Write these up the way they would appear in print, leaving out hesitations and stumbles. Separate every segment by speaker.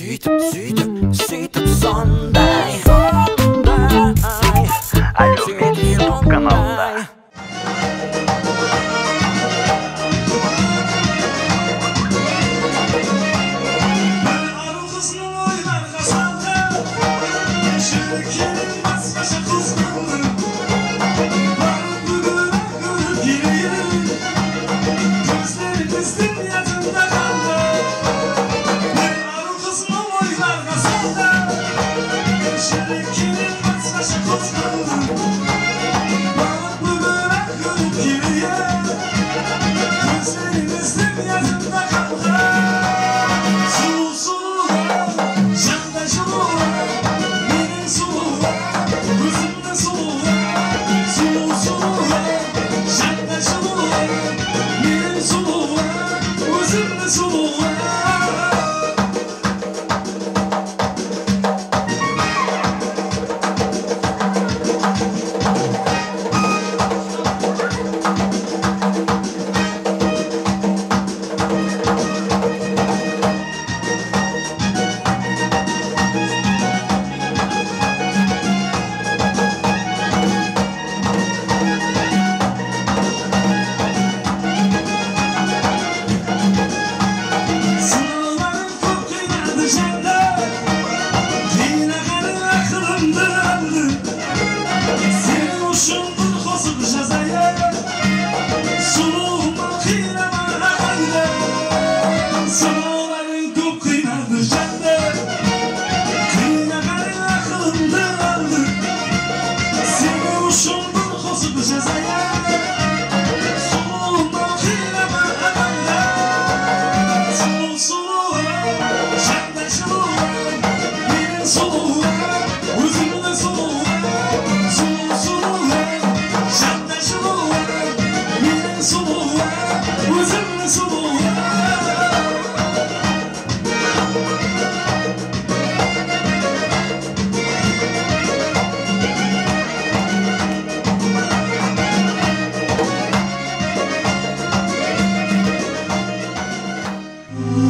Speaker 1: Сөйтіп сондай Әлеуметтік каналда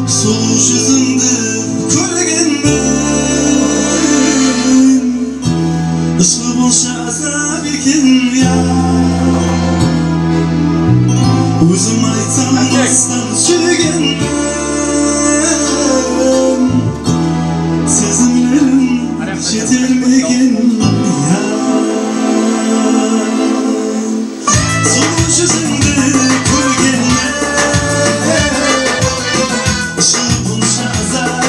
Speaker 2: Sulu yüzünde körgenmen Işığı bolsa azap ekin ya Özüm aytanmastan sürgenmen Sezimlerim yetermegen ya Sulu yüzünde körgenmen Işığı bolsa azap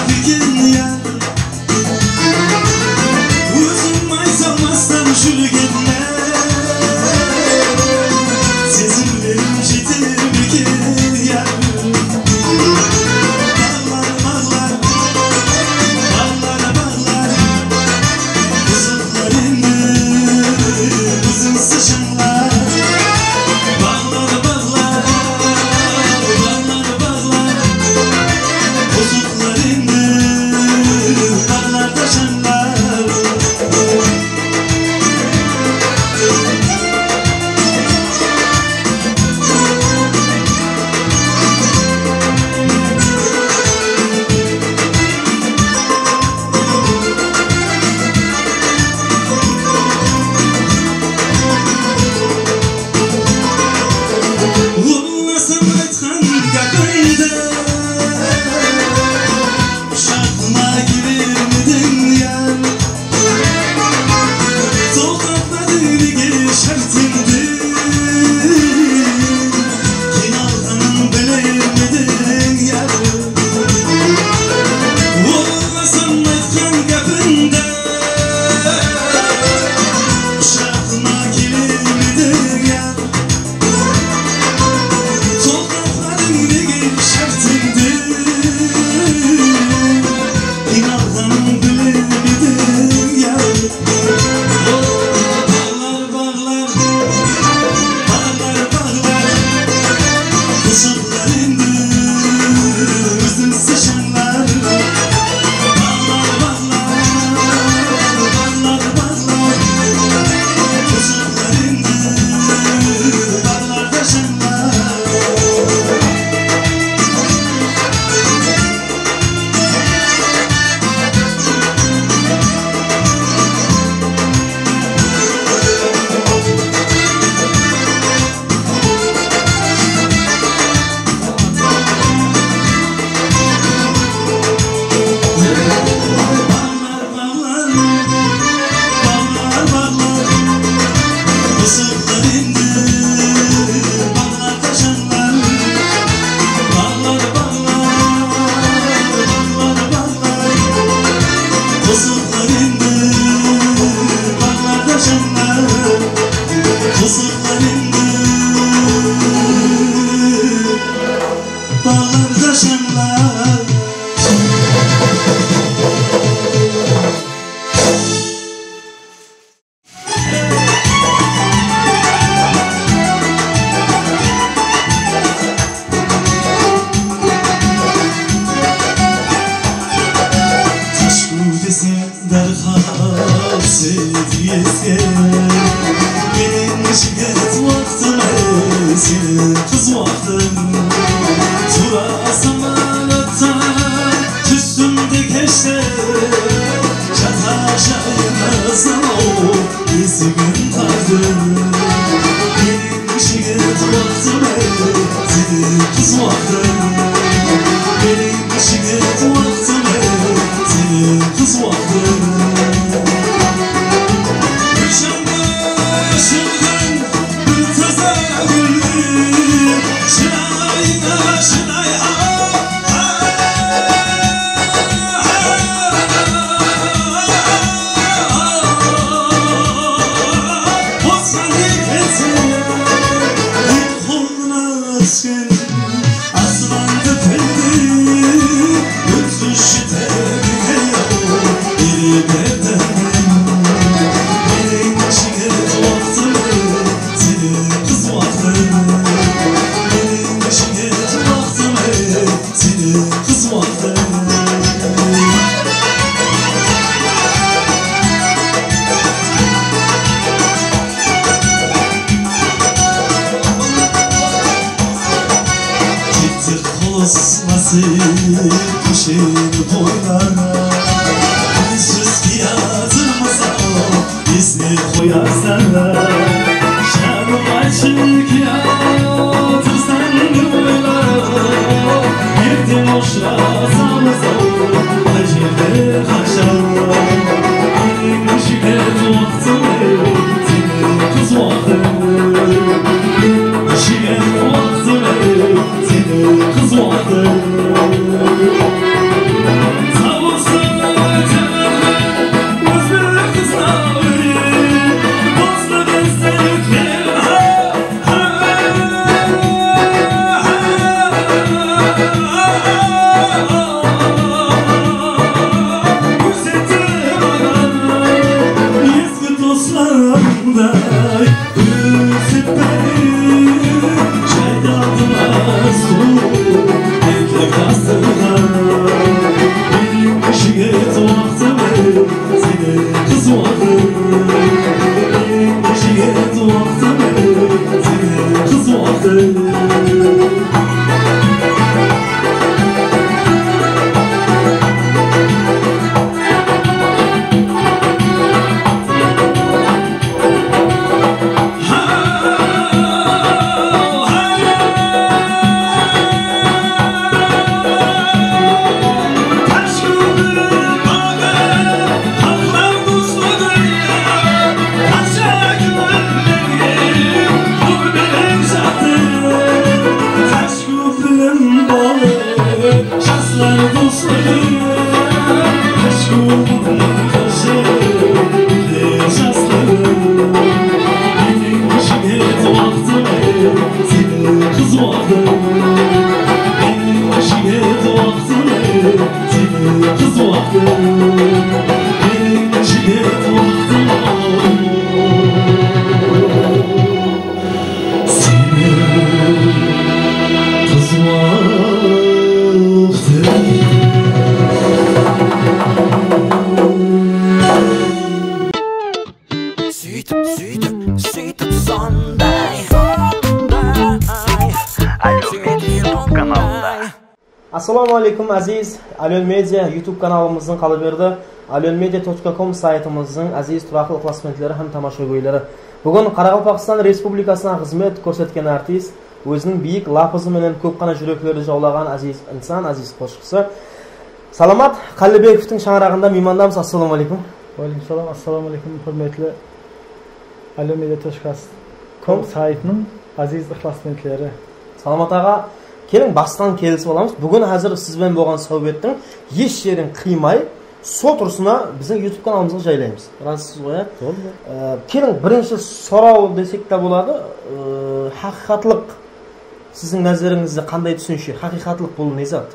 Speaker 2: Şehir boylara Bizsiz ki yazılmasa Bizni koyarsanlar Şanım açık yatırsan boylara Yerden hoşla salmasa Acele kaçarlar Benim şiket vaktimi Seni kız vaktimi Şiket vaktimi Seni kız vaktimi
Speaker 1: Сөйтіп сондай YouTube kanalında.
Speaker 3: Assalomu alaykum aziz Alyon Media YouTube kanalımızın qalaverdi. alyonmedia.com saytimizning aziz turaqli ixlosmandlari ham tomoshabinlari. Bugun Qoraqalpog'iston Respublikasidan xizmat ko'rsatgan artist, o'zining buyuk lafizi bilan ko'pgina yuraklarni jovlagan aziz inson, aziz qo'shiqchi Salomat Qallibekovning shangrag'ida mehmondamiz. Assalomu alaykum.
Speaker 4: Va alaykum salom. Assalomu alaykum hurmatli alyonmedia.com saytining aziz ixlosmandlari.
Speaker 3: Salomat ağa, keling bastan kelishib olamiz. Bugun hozir siz bilan bo'lgan suhbatning hech yerini qiymay so'tursuna bizning YouTube kanalimizga joylaymiz. Rasiz qo'ya. Keling birinchi so'rov desek de bo'ladi. Haqiqatlik sizning nazaringizda qanday tushunishi? Haqiqatlik bu ne zot?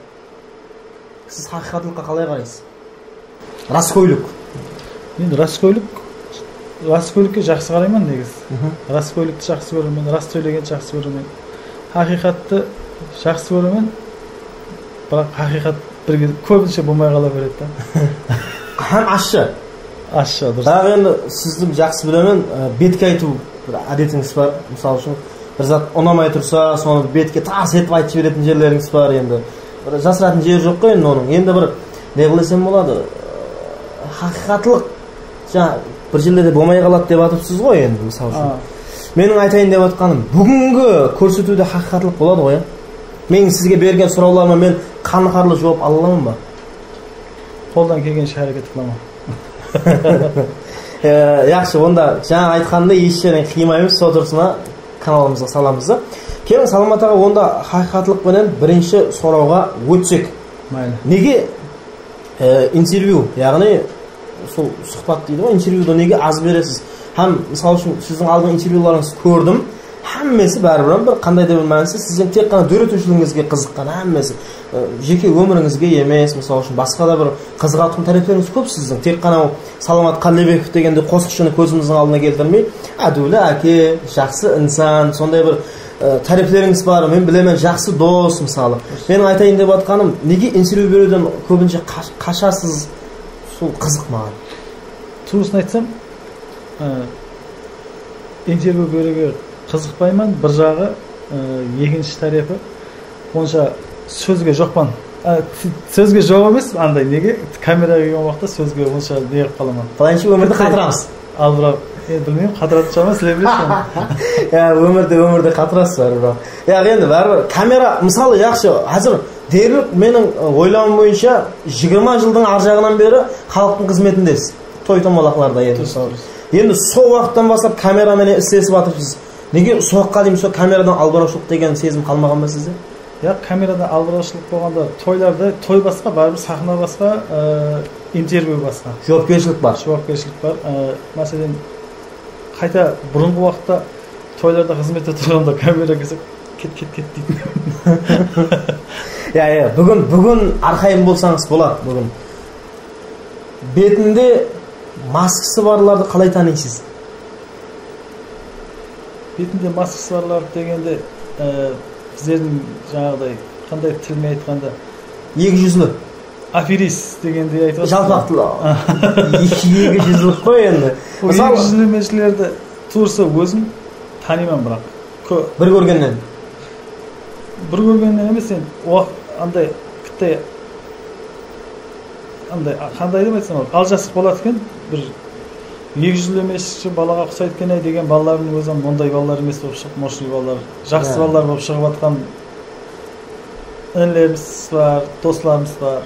Speaker 3: Siz haqiqatlikqa qalay qaraysiz? Rastgo'ylik.
Speaker 4: Endi rastgo'ylikka yaxshi qarayman negiz. Rastgo'ylikni yaxshi ko'raman, rost so'ylaganni yaxshi ko'raman. Haqiqatni yaxshi ko'raman. Biroq haqiqat birga ko'pincha bo'lmay qolaveradi.
Speaker 3: Ham ashsha. Daha endi sizni yaxshi bilaman, betga aytib odatingiz bor. Misol uchun bir zot onamay tursa, sonra betga tars etib aytib beradigan yerlaringiz bor endi. Bir jasratni yer yo'q-ku endi uning. Endi bir ne qilasam bo'ladi? Haqiqatlik bir yerlarda bo'lmay qoladi deb aytibsiz qo'y endi misol uchun. Mening aytayın deb atqanim, bugungi ko'rsatuvda haqiqatlik bo'ladi qo'y. Men sizga bergan so'rovlarga men qanaqarli javob olamanmi?
Speaker 4: Qo'ldan kelgancha harakat qilaman.
Speaker 3: Yaxshi, unda жаңа aytganda eshitishni qiymaymiz, so'tirsina kanalimizga salamiz. Keling Salomat ağa, onda haqiqatlik bilan birinchi so'rovga o'tsak.
Speaker 4: Mayli.
Speaker 3: Nega intervyu, ya'ni sol suhbat deydi, o intervyuda nega az berasiz? Ham misol uchun sizning oldin intervyularingizni ko'rdim. Hammasi baribir bir qanday deb bilmaysiz, sizning tek qana o'rgatishingizga qiziqqan hammasi. Jeki o'mringizga emas, misol uchun boshqa bir qiziqadigan taraflaringiz ko'p sizning. Tek qana Salomat Qallibekov deganda qo'shiqchini ko'zimizning oldiga keltirmay, Adula aka, yaxshi inson, sonday bir tariflaringiz bor. Men bilaman, yaxshi do'st misol. Men aytayin deb atqanim, nega intervyu beruvdan ko'pincha qashasiz? Shu qiziqmadi.
Speaker 4: To'g'risini aytsam, intervyu berishga qiziqmayman. Bir jog'i, ikkinchi tarafi oncha so'zga yo'qman. Сөзге жауап емес, андай неге камераға келген уақытта сөзге онша не қылып қаламын.
Speaker 3: Былайынша өмірді қатырамыз.
Speaker 4: Ал бірақ білмеймін, қатыратын шығармын, сіле білесің.
Speaker 3: Өмірде қатырасыз бәрібір. Енді бәрібір камера мысалы жақсы қазір дерлік менің ойлауым бойынша 20 жылдың ар жағынан бері халықтың қызметіндесіз. Той томалақларда енді сол уақыттан бастап камерамен істесіп жатырсыз. Неге соққа деймін, сол камерадан албараушылық деген сезім қалмаған ба сізде?
Speaker 4: Камерадан албараушылық болғанда тойларда той басқа, бәрібір сахна басқа, интервью басқа.
Speaker 3: Жауапкершілік бар.
Speaker 4: Мәселен, қайта бұрынғы уақытта тойларда қызметте тұрғанда камера келсе кет дейді.
Speaker 3: Бүгін арқайым болсаңыз болады. Бүгін бетінде маскасы барларды қалай танисыз?
Speaker 4: Бетінде маскасы барларды дегенде біздердің жаңағыдай қандай тілмен айтқанда
Speaker 3: екі жүзлі
Speaker 4: аферист дегенде айтып
Speaker 3: жалпақтылы екі жүзлік қой енді.
Speaker 4: Екі жүзлемешілерді турсы өзім танимын, бірақ
Speaker 3: бір көргеннен
Speaker 4: емес, енді андай қандай деп айтсам, алжасық болады екен, бір екі жүзлемеші балаға ұқсайды екен деген балалардың өзі ондай балалар емес болып шығып, мощный балалар, жақсы балалар болып шығып жатқан інілеріміз бар, достарымыз бар.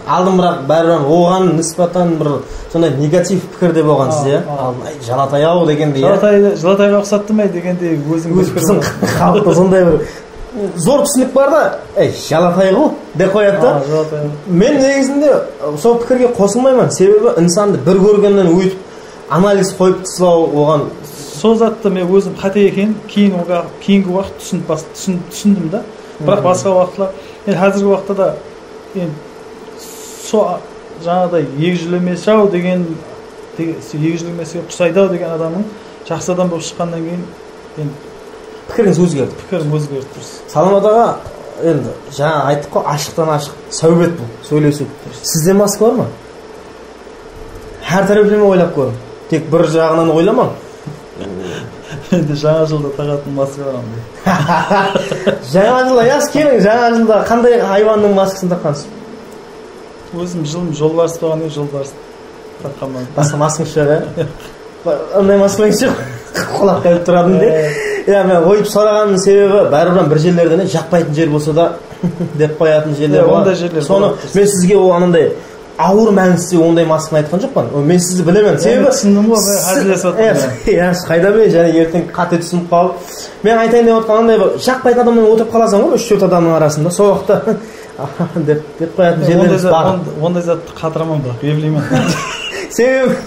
Speaker 3: Алдым, бірақ бәрібір оған нисбатан бір сондай негатив пікірде болған сіз, жалатай ау дегенде.
Speaker 4: Жалатайға ұқсатты ма дегенде өзің
Speaker 3: халықта сондай бір зор түсінік бар да, жалатай ғой деп қояды да. Мен негізінде сол пікірге қосылмаймын, себебі инсанды бір көргеннен өйтіп анализ қойып тастау оған
Speaker 4: сол затты мен өзім қате екен кейінгі уақыт түсіндім да. Бірақ басқа уақытлар, қазіргі уақытта да сол жаңағыдай егжілемесі ау деген, егжілемесіге ұқсайды ау деген адамның жақсы адам болып шыққаннан кейін
Speaker 3: пікіріңіз өзгерді.
Speaker 4: Пікірім өзгерді дұрыс.
Speaker 3: Саламат аға, енді жаңа айттық қой, ашықтан ашық сәубет бұл, сөйлесу. Сізде маска бар ма? Әр тәріптеме ойлап көрің. Тек бір жағынан ойламаң.
Speaker 4: Енді жаңа жылда тағатын маска барам дейді.
Speaker 3: Жаңа жылда, келің, жаңа жылда қандай хайванның маскасын таққансыз?
Speaker 4: Өзім жолбарыс болған еді, жолбарыс таққанмын.
Speaker 3: Басқа маскаңыз жоқ, ондай маскаңыз жоқ. Құлақ қайып тұрадым де. Мен ойып сұрағанның себебі бәрібір бір жерлерден жақпайтын жер болса да деп қоятын жерлер болады. Соны мен сізге ол анандай ауыр мәністе ондай масканы айтқан жоқпын. Мен сізді білемін. Себебі
Speaker 4: түсіндім ғой, әзілдесіп
Speaker 3: жатырмын. Қайда білейін, және ертең қате түсініп қалып. Мен айтайын деп отқанымдай жақпайтын адаммен отырып қаласың ғой, 3-4 адамның арасында. Сол уақытта деп қоятын жерлеріміз бар.
Speaker 4: Ондай затты қатырамын, бірақ ебілеймін.
Speaker 3: Себебі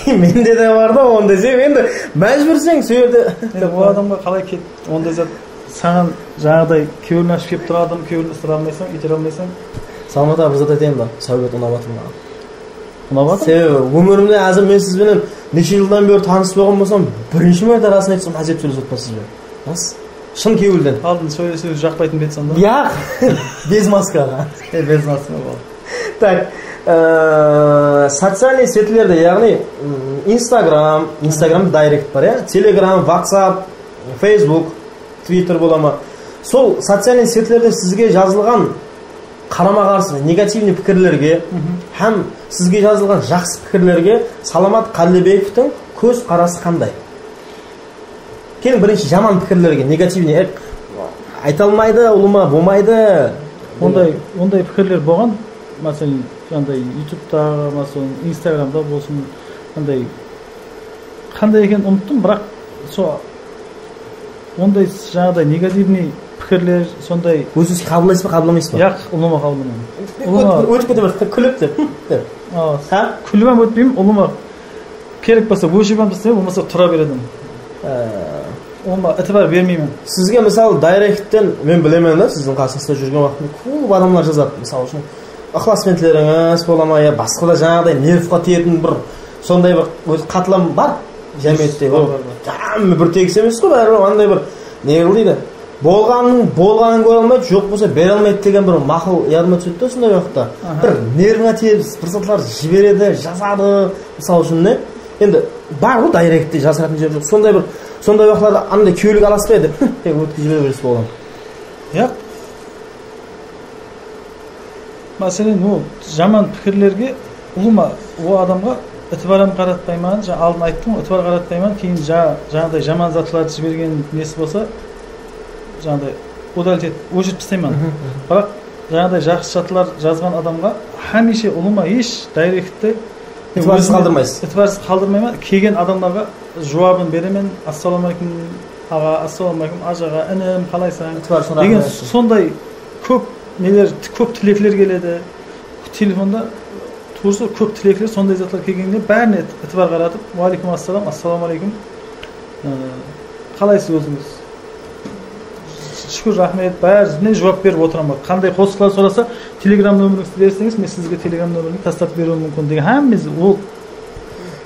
Speaker 3: менде де бар да ондай, себебі енді мәжбүрсең сол жерде
Speaker 4: ол адамға қалай кет, ондай зат саған жаңағыдай кеуілін ашып келіп тұрады, кеуілін ыстыра алмайсың, итере алмайсың.
Speaker 3: Саламат аға, бір зат айтайын ба, сәубет ұнап жатыр маған.
Speaker 4: Ұнап жатыр?
Speaker 3: Себебі өмірімде әзір мен сізбенен неше жылдан бері таныс болған болсам, бірінші мәрте расын айтсам әжеп сөйлесіп отпасыз бе? Рас? Шын кеуілден.
Speaker 4: Алдын сөйлесу жақпайтын бет сонда?
Speaker 3: Без маскаға.
Speaker 4: Без маска болды.
Speaker 3: Так, социальный сетілерде, яғни Instagram дайрект бар, Telegram, WhatsApp, Facebook, Twitter бола ма. Сол социальный сетілерде сізге жазылған қарама-қарсы негативный пікірлерге, һәм сізге жазылған жақсы пікірлерге Саламат Қалдыбековтың көз қарасы қандай? Келін бірінші жаман пікірлерге, негативный айта алмайды, ұлыма болмайды.
Speaker 4: Ондай пікірлер болған, мәселен, YouTube-тағы, Instagram-да болсын, қандай екен ұмыттым, бірақ ондай жаңағыдай негативный пікірлер, сондай...
Speaker 3: Өзіңіз қабылдайсыз ба, қабылдамайсыз ба?
Speaker 4: Ұлыма қабылдамаймын.
Speaker 3: Өтіп кете бір күліп деп.
Speaker 4: Күлімем өтпеймін, ұлыма керек болса өшіп емдістемем, болмаса тұра бередім. Оңба әтібар бермеймін.
Speaker 3: Сізге мысалы дайректтен мен білемін да, сіздің қасыңызда жүрген уақытында көп адамдар жазады. Мысалы үшін ықыласменділеріңіз бола ма, басқа да жаңағыдай нервқа тиетін бір сондай бір өз қатылам бар жәмиетте. Бір тегіс емес қой, бәрібір андай бір не қылдайды. Болғанын көре алмайды, жоқ болса бере алмайды деген бір мақыл ядыма түседі да сондай уақытта. Бір нервіңа тиіп, бір сатылар жібереді, жазады, мысалы үшін не? Енді бар ғой дайректте жасыратын жер жоқ. Сондай уақытларда андай күйеулік аласпайды. Өткізіп жібере бересіз болған.
Speaker 4: Мәселен, жаман пікірлерге ұлыма, о адамға ітібарым қаратпайман, алдын айттым, ітібар қаратпайман, кейін жаңағыдай жаман затларды жіберген несі болса, жаңағыдай удалить өшіріп тастайман. Бірақ жаңағыдай жақсы затлар жазған адамға хәмеше ұлыма еш дайректті
Speaker 3: ітібарсыз қалдырмайсыз.
Speaker 4: Ітібарсыз қалдырмайман, келген адамдарға жауабын беремен, ассаламалейкум аға, ассаламалейкум ажаға, інім, қалайсың деген сондай көп нелер, көп тілеклер келеді. Телефонда туысы көп тілеклер, сондай затлар келгенде бәріне ітібар қаратып, уалейкум ассалам, ассаламалейкум, қалайсыз өзіңіз? Шүкір, рахмет, бәріне жауап беріп отырамын. Қандай қосқылар сұраса, телеграм нөміріңізді берсеңіз, мен сізге телеграм нөміріңізді тастап беруім мүмкін деген әміз ол.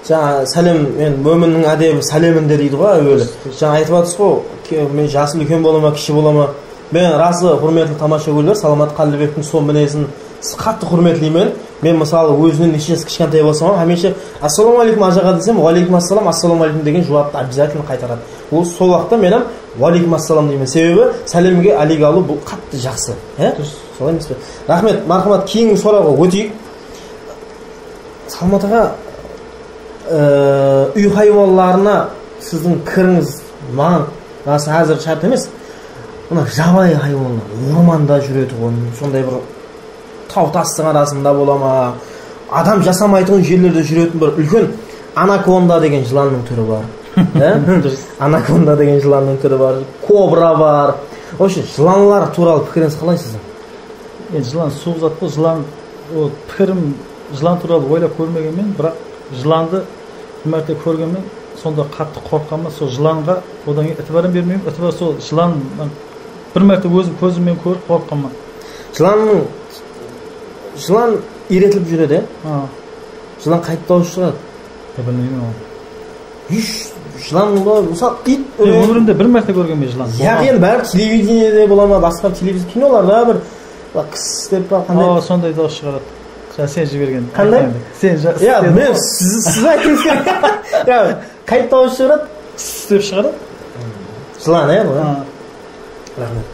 Speaker 3: Жаңа сәлем, мен өмірінің әдебі сәлемінде дейді ғой әуелі. Жаңа айтып жатсыз ғой, мен жасы үлкен болама, кіші болама. Мен расы құрметті тамаша көрер, Саламат Қалдыбектің сол мінезін қатты құрметлеймін. Мен мысалы өзінен нешесі кішкентай болсам, хәмеше ассаламалейкум ажаға десем, уалейкум ассалам, ассаламалейкум деген жауапты обязательно қайтарады. Ол сол уақытта менің уалейкум ассалам деймін. Себебі сәлемге әлек алу бұл қатты жақсы. Солай емес пе? Рахмет, мархамат, кейінгі сұрауға өтейік. Саламат аға, үй хайуанларына сіздің кіріңіз маған расы әзір шарт емес. Мына жабайы хайуандар, орманда жүреді ғой, сондай бір тау тастың арасында бола ма, адам жасамайтын жерлерде жүретін бір үлкен анаконда деген жыланның түрі бар. Анаконда деген жыланның түрі бар, кобра бар. Вообще жыланлар туралы пікіріңіз қалай сіздің?
Speaker 4: Жылан суық зат бұл, жылан пікірім жылан туралы ойлап көрмегенмен, бірақ жыланды бір мәрте көргенмен сонда қатты қорққанмын. Сол жыланға одан кейін ітібарым бермеймін. Ітібар сол жылан бір мәрте өзім көзіммен көріп қорққанмын. Жылан иретіліп жүреді, жылан қайттаушы шығады.
Speaker 3: Білмеймін ол. Жылан мысалы ит
Speaker 4: өмірімде бір мәрте көргенмен жылан.
Speaker 3: Яғни бәрі телевидениеде бола ма, басқа телевизия киноларда бір кіс деп па қандай?
Speaker 4: Сондай дауыс шығарады. Сен жіберген.
Speaker 3: Қандай?
Speaker 4: Сен
Speaker 3: мен сіз айтыңыз. Қайттаушы шығарады?
Speaker 4: Кіс деп шығарады.
Speaker 3: Жылан, рахмет.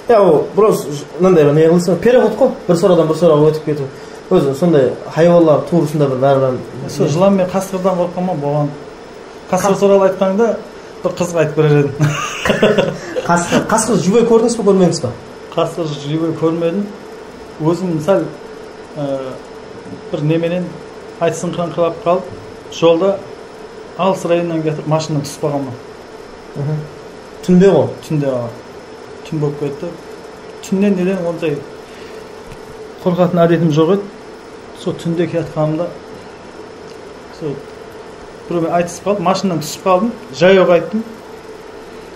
Speaker 3: Ол біраз мынандай бір не қылсын, переход қой, бір сұраудан бір сұрауға өтіп кету. Өзі сондай хайуанлар туысында бір бәрібір.
Speaker 4: Сол жылан мен қасқырдан қорқамын, болған. Қасқыр туралы айтқанда бір қызға айтып берер едім.
Speaker 3: Қасқыр жүбей көрдіңіз бе, көрмедіңіз бе?
Speaker 4: Қасқыр жүбей көрмедім. Өзім сәл бір неменен айтысыңқыраңқырап қалып, жолда алыс районнан кетіп машинадан түсіп қалғанмын.
Speaker 3: Түнде ғой?
Speaker 4: Түнде түн болып кетті. Түннен неден ондай қорқатын әдетім жоқ еді. Сол түнде кетқанымда сол біреумен айтысып қалдым, машинадан түсіп қалдым, жаяу қайттым.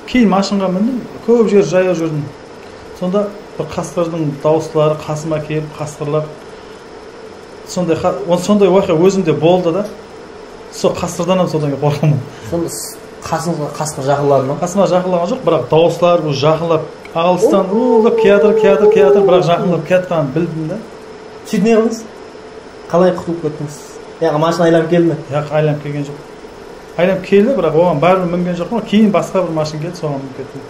Speaker 4: Кейін машинаға міндім, көп жер жаяу жүрдім. Сонда бір қасқырдың дауыстылары қасыма келіп, қасқырлар сондай уақиға өзімде болды да. Сол қасқырдан содан қорқамын.
Speaker 3: Сонда қасқыр жақындады ма?
Speaker 4: Қасыма жақындаған жоқ, бірақ дауыстылар жақындап алыстан улап келатыр, бірақ жақындап кетқанын білдім да.
Speaker 3: Сөйтіп не қылдыңыз? Қалай құтылып кеттіңіз? Яғни машина айналып келді ме?
Speaker 4: Айналып келген жоқ. Айналып келді, бірақ оған бәрібір мінген жоқпын. Кейін басқа бір машина келді, соған мініп кеттім.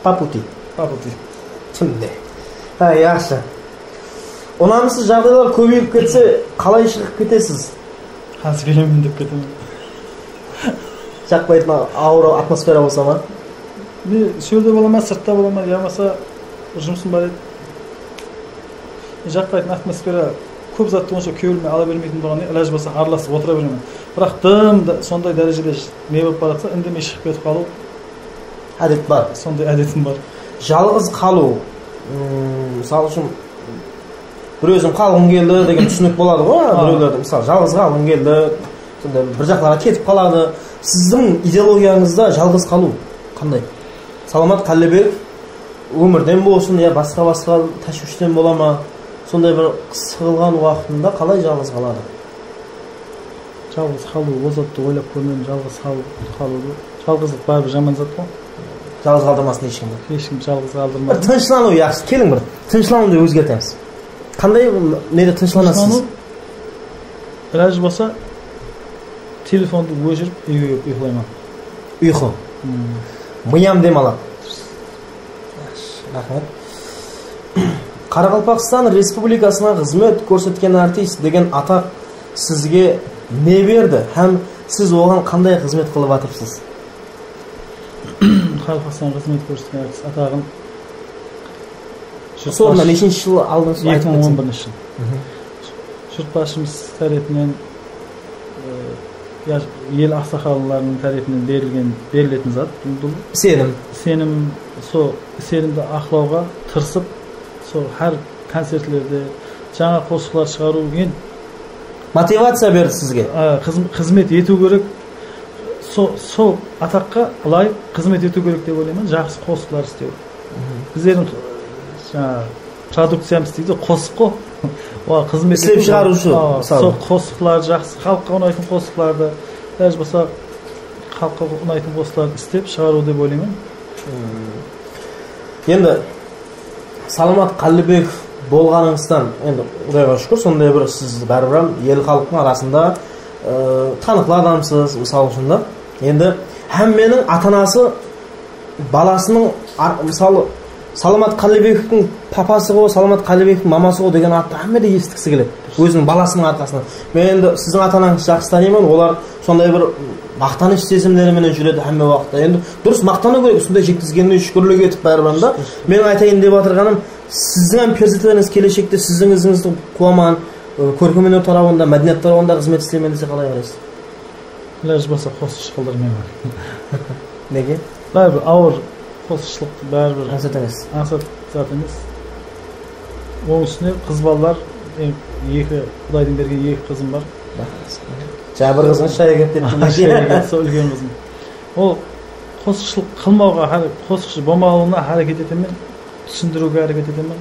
Speaker 3: Папути. Түнде. Яқшы. Ұнамсыз жағдайлар көбейіп кетсе, қалай шығып кетесіз?
Speaker 4: Қазір келемін деп кетемін.
Speaker 3: Жақпайтын ауыр атмосфера болса ма?
Speaker 4: Сүйерде бола ма, сыртта бола ма, ямаса жұмысым бар еді. Жақпайтын атмосфера көп затты онша көңіліме ала бермейтін болған, ілаж болса араласып отыра беремін. Бірақ дым сондай дәрежеде не болып баратса, үндемей шығып кетіп қалу
Speaker 3: әдет бар.
Speaker 4: Сондай әдетім бар.
Speaker 3: Жалғыз қалу, мысалы үшін бір өзім қалғым келді деген түсінік болады ғой, біреулерде мысалы жалғыз қалғым келді, сонда бір жақларға кетіп қалады. Сіздің идеологияңызда жалғыз қалу қандай? Саламат Қалдыбек өмірден болсын, я басқа тәшвиштен бола ма, сондай бір сығылған уақытында қалай жалғыз қалады?
Speaker 4: Жалғыз қалу, ол затты ойлап көрмедім, жалғыз қалуды. Жалғыздық бәрібір жаман зат қой.
Speaker 3: Жалғыз қалдырмасын ешкім.
Speaker 4: Ешкім жалғыз қалдырмасын.
Speaker 3: Тыныштану yaxshi. Келің бір тыныштануды өзгертеміз. Қандай неде тыныштанасыз?
Speaker 4: Ілаж болса телефонды өшіріп ұйықтаймын.
Speaker 3: Ұйқы. Миям демалады. Рахмет. Qaraqalpaqiston Respublikasына қызмет көрсеткен артист деген атақ sizga ne berdi? Ham siz oған qanday қызмет qilib atırsınız?
Speaker 4: Qaraqalpaqiston қызмет көрсеткен артист атағын
Speaker 3: Sonra нешінші жыл алдыңыз?
Speaker 4: 2011 жыл. Жұртбашымыз тарапынан ел ақсақалларының тарапынан берілетін зат бұл сенімді ақлауға тырысып сол әр концертлерде жаңа қосықлар шығару ген
Speaker 3: мотивация берді сізге.
Speaker 4: Қызмет ету керек. Сол атаққа лайық қызмет ету керек деп ойлаймын. Жақсы қосықлар істеу. Біздердің продукциямыз дейді қосық қой. Қызмет
Speaker 3: істеп шығарушы.
Speaker 4: Сол қосықлар жақсы, халыққа ұнайтын қосықларды, даже болса халыққа ұнайтын қосықларды істеп шығару деп ойлаймын.
Speaker 3: Енді Саламат Қалибеков болғаныңыздан, енді Құдайға шүкір, сондай бір сіз бәрібір ел халықтың арасында танықлы адамсыз, мысалы үшін да. Енді менің ата-анасы баласының мысалы Саламат Қалибековтың папасы ғой, Саламат Қалибековтың мамасы ғой деген атты әмеде естігісі келеді. Өзінің баласының арқасынан. Мен енді сіздің ата-анаңызды жақсы танимын, олар сондай бір мақтаныш сезімдерімен жүреді әмме уақытта. Енді дұрыс мақтану керек, сондай жеткізгеніне шүкірлік етіп бәрібір да. Мен айтайын деп отырғаным, сіздің перзенттеріңіз келешекте сіздің ізіңізді қуаман, көркемөнер тарауында, мәдениет тарауында қызмет істеймін десе қалай қарайсыз?
Speaker 4: Ләж болса қосыш қылдырмаймын.
Speaker 3: Неге?
Speaker 4: Бәрібір ауыр қосышлық бәрібір
Speaker 3: аңсат емес.
Speaker 4: Оның үстіне қыз балалар, Құдайдың берген 2 қызым бар.
Speaker 3: Жаңа бір қызыңыз шай әкеліп кетті.
Speaker 4: Сол үлкен қызым. Ол қосықшылық қылмауға, қосықшы болмауына әрекет етемін, түсіндіруге әрекет етемін.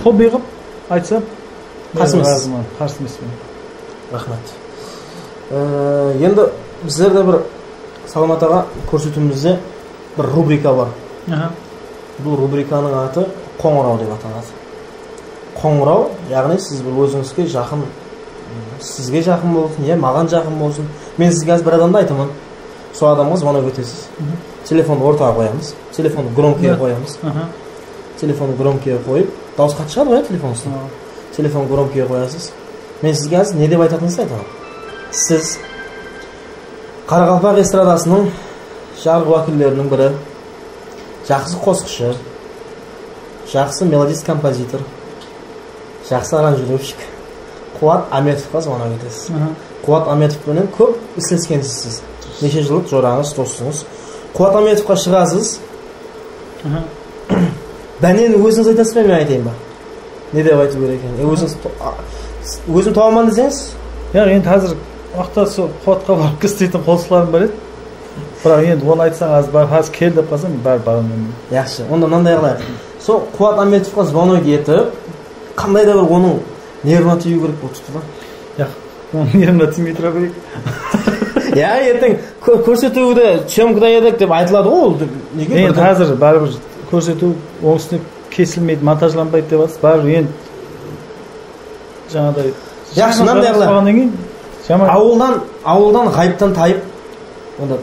Speaker 4: Хобби қылып айтсам, қарсы емеспін.
Speaker 3: Рахмет. Енді біздерде бір Саламат аға көрсетуімізде бір рубрика бар. Бұл рубриканың аты қоңырау деп аталады. Қоңырау, яғни сіз бір өзіңізге жақын, сізге жақын болсын, маған жақын болсын. Мен сізге қазір бір адамды айтамын. Сол адамға звонок етесіз. Телефонды ортаға қоямыз. Телефонды громкіге қоямыз. Телефонды громкіге қойып, дауыс қатты шығады ғой телефоныңыздан. Телефонды громкіге қоясыз. Мен сізге қазір не деп айтатыныңызды айтамын. Сіз Қарақалпақ эстрадасының жарғы уәкілдерінің бірі, жақсы қосықшы, жақсы мелодист композитор, жақсы аранжировщик Қуат Аметовқа звонок етесіз. Қуат Аметовпенен көп істескенсіз сіз. Неше жылдық жораңыз, достыңыз. Қуат Аметовқа шығасыз. Бәнен өзіңіз айтасыз ба, мен айтайын ба? Не деп айту керек екен? Өзім тауаман десеңіз?
Speaker 4: Енді қазір уақытта сол Қуатқа барып істейтін қосықларым бар еді. Бірақ енді оны айтсаң қазір кел деп қалсам, бәрі барамын.
Speaker 3: Яқшы, онда мынандай қылайық. Сол Қуат Аметовқа звонок етіп, қандай да бір оның нервына тию керек болып тұр да?
Speaker 4: Оның нервына тимей тұра берейік.
Speaker 3: Ертең көрсетуді съемкада едік деп айтылады ғой, ол неге?
Speaker 4: Енді қазір бәрібір көрсету оның үстіне кесілмейді, монтажланбайды деп жатсыз. Бәрібір енді жаңағыдай
Speaker 3: жақсы, мынандай қылайық. Ауылдан ғайыптан тайып, онда